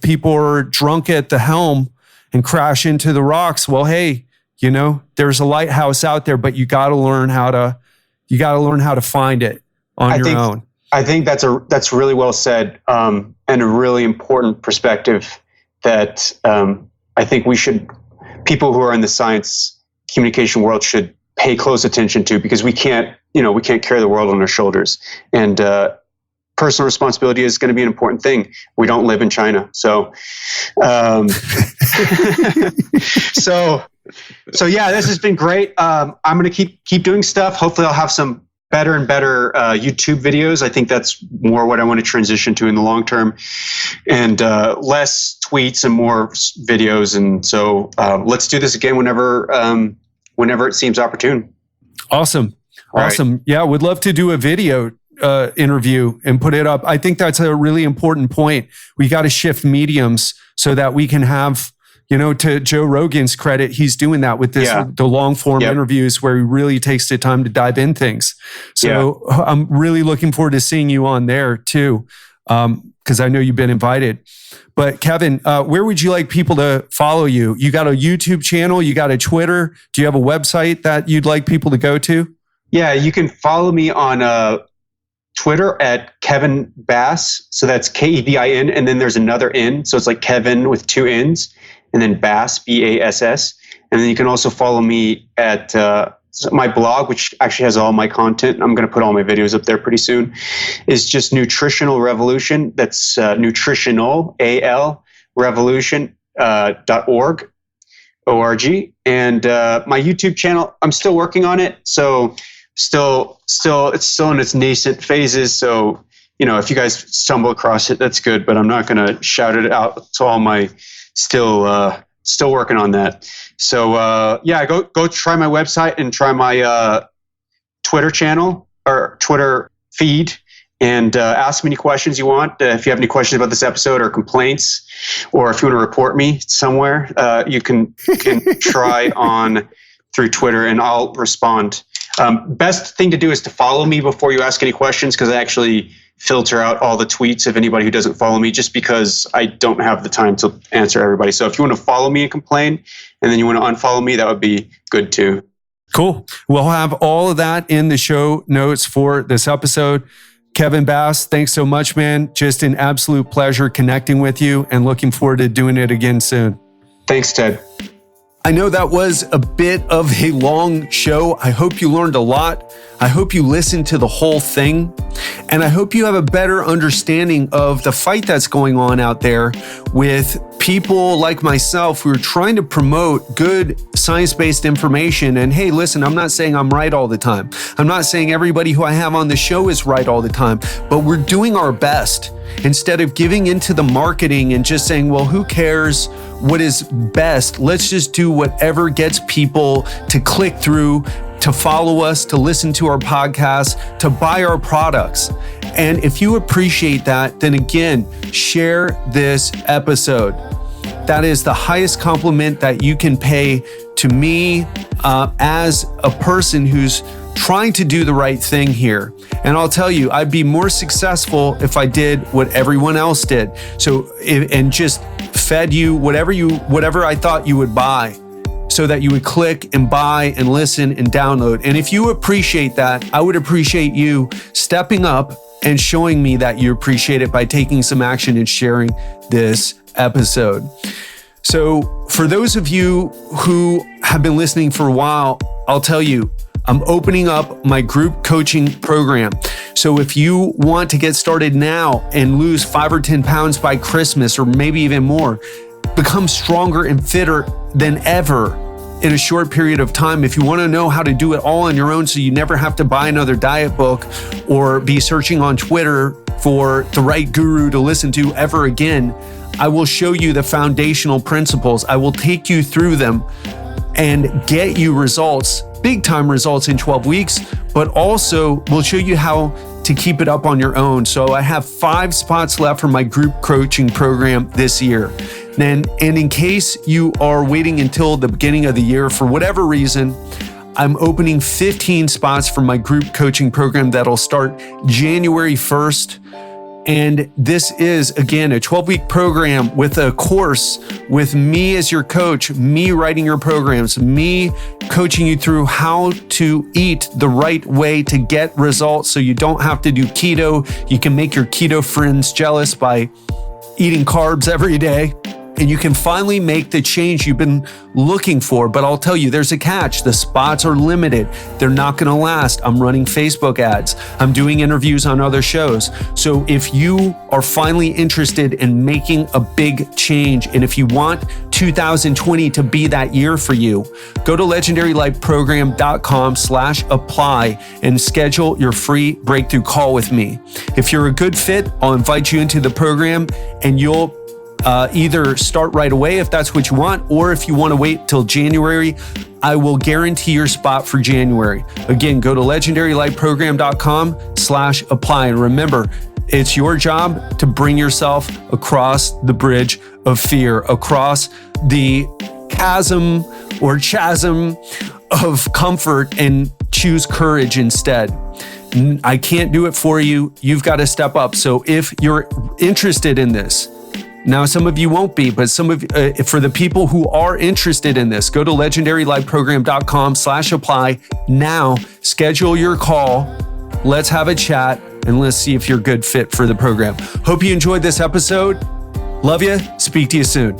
people are drunk at the helm and crash into the rocks, well, hey, there's a lighthouse out there, but you got to learn how to find it on your own. I think that's really well said, and a really important perspective that I think people who are in the science communication world should pay close attention to, because we can't carry the world on our shoulders, and personal responsibility is going to be an important thing. We don't live in China, so So yeah, this has been great. I'm going to keep doing stuff. Hopefully I'll have some better and better YouTube videos. I think that's more what I want to transition to in the long term, and less tweets and more videos. And so let's do this again whenever it seems opportune. Awesome. Right. Yeah, would love to do a video interview and put it up. I think that's a really important point. We got to shift mediums so that we can have, to Joe Rogan's credit, he's doing that with the long form interviews where he really takes the time to dive in things. So I'm really looking forward to seeing you on there too, because I know you've been invited. But Kevin, where would you like people to follow you? You got a YouTube channel, you got a Twitter. Do you have a website that you'd like people to go to? Yeah, you can follow me on Twitter at Kevin Bass. So that's Kevin, and then there's another N. So it's like Kevin with 2 N's. And then Bass, Bass. And then you can also follow me at my blog, which actually has all my content. I'm going to put all my videos up there pretty soon. Is just Nutritional Revolution. That's Nutritional, AL, Revolution.org. O-R-G. And my YouTube channel, I'm still working on it. So it's still in its nascent phases. So, if you guys stumble across it, that's good. But I'm not going to shout it out to all my... Still working on that. So go try my website and try my Twitter channel or Twitter feed, and ask me any questions you want. If you have any questions about this episode or complaints, or if you want to report me somewhere, you can try on through Twitter, and I'll respond. Best thing to do is to follow me before you ask any questions, because I actually filter out all the tweets of anybody who doesn't follow me, just because I don't have the time to answer everybody. So if you want to follow me and complain, and then you want to unfollow me, that would be good too. Cool. We'll have all of that in the show notes for this episode. Kevin Bass, thanks so much, man. Just an absolute pleasure connecting with you and looking forward to doing it again soon. Thanks, Ted. I know that was a bit of a long show. I hope you learned a lot. I hope you listened to the whole thing. And I hope you have a better understanding of the fight that's going on out there with people like myself who are trying to promote good science-based information. And hey, listen, I'm not saying I'm right all the time. I'm not saying everybody who I have on the show is right all the time, but we're doing our best. Instead of giving into the marketing and just saying, well, who cares what is best? Let's just do whatever gets people to click through, to follow us, to listen to our podcast, to buy our products. And if you appreciate that, then again, share this episode. That is the highest compliment that you can pay to me as a person who's trying to do the right thing here. And I'll tell you, I'd be more successful if I did what everyone else did. And just fed you whatever I thought you would buy, so that you would click and buy and listen and download. And if you appreciate that, I would appreciate you stepping up and showing me that you appreciate it by taking some action and sharing this episode. So for those of you who have been listening for a while, I'll tell you, I'm opening up my group coaching program. So if you want to get started now and lose 5 or 10 pounds by Christmas, or maybe even more, become stronger and fitter than ever in a short period of time. If you want to know how to do it all on your own so you never have to buy another diet book or be searching on Twitter for the right guru to listen to ever again, I will show you the foundational principles. I will take you through them and get you results, big time results in 12 weeks, but also we'll show you how to keep it up on your own. So I have 5 spots left for my group coaching program this year. And in case you are waiting until the beginning of the year for whatever reason, I'm opening 15 spots for my group coaching program that'll start January 1st. And this is, again, a 12-week program with a course with me as your coach, me writing your programs, me coaching you through how to eat the right way to get results so you don't have to do keto. You can make your keto friends jealous by eating carbs every day. And you can finally make the change you've been looking for. But I'll tell you, there's a catch. The spots are limited. They're not going to last. I'm running Facebook ads. I'm doing interviews on other shows. So if you are finally interested in making a big change, and if you want 2020 to be that year for you, go to legendarylifeprogram.com/apply and schedule your free breakthrough call with me. If you're a good fit, I'll invite you into the program and you'll either start right away if that's what you want, or if you want to wait till January, I will guarantee your spot for January. Again, go to legendarylifeprogram.com/apply. And remember, it's your job to bring yourself across the bridge of fear, across the chasm of comfort, and choose courage instead. I can't do it for you. You've got to step up. So if you're interested in this, now, some of you won't be, but for the people who are interested in this, go to legendarylifeprogram.com/apply now, schedule your call. Let's have a chat and let's see if you're a good fit for the program. Hope you enjoyed this episode. Love you. Speak to you soon.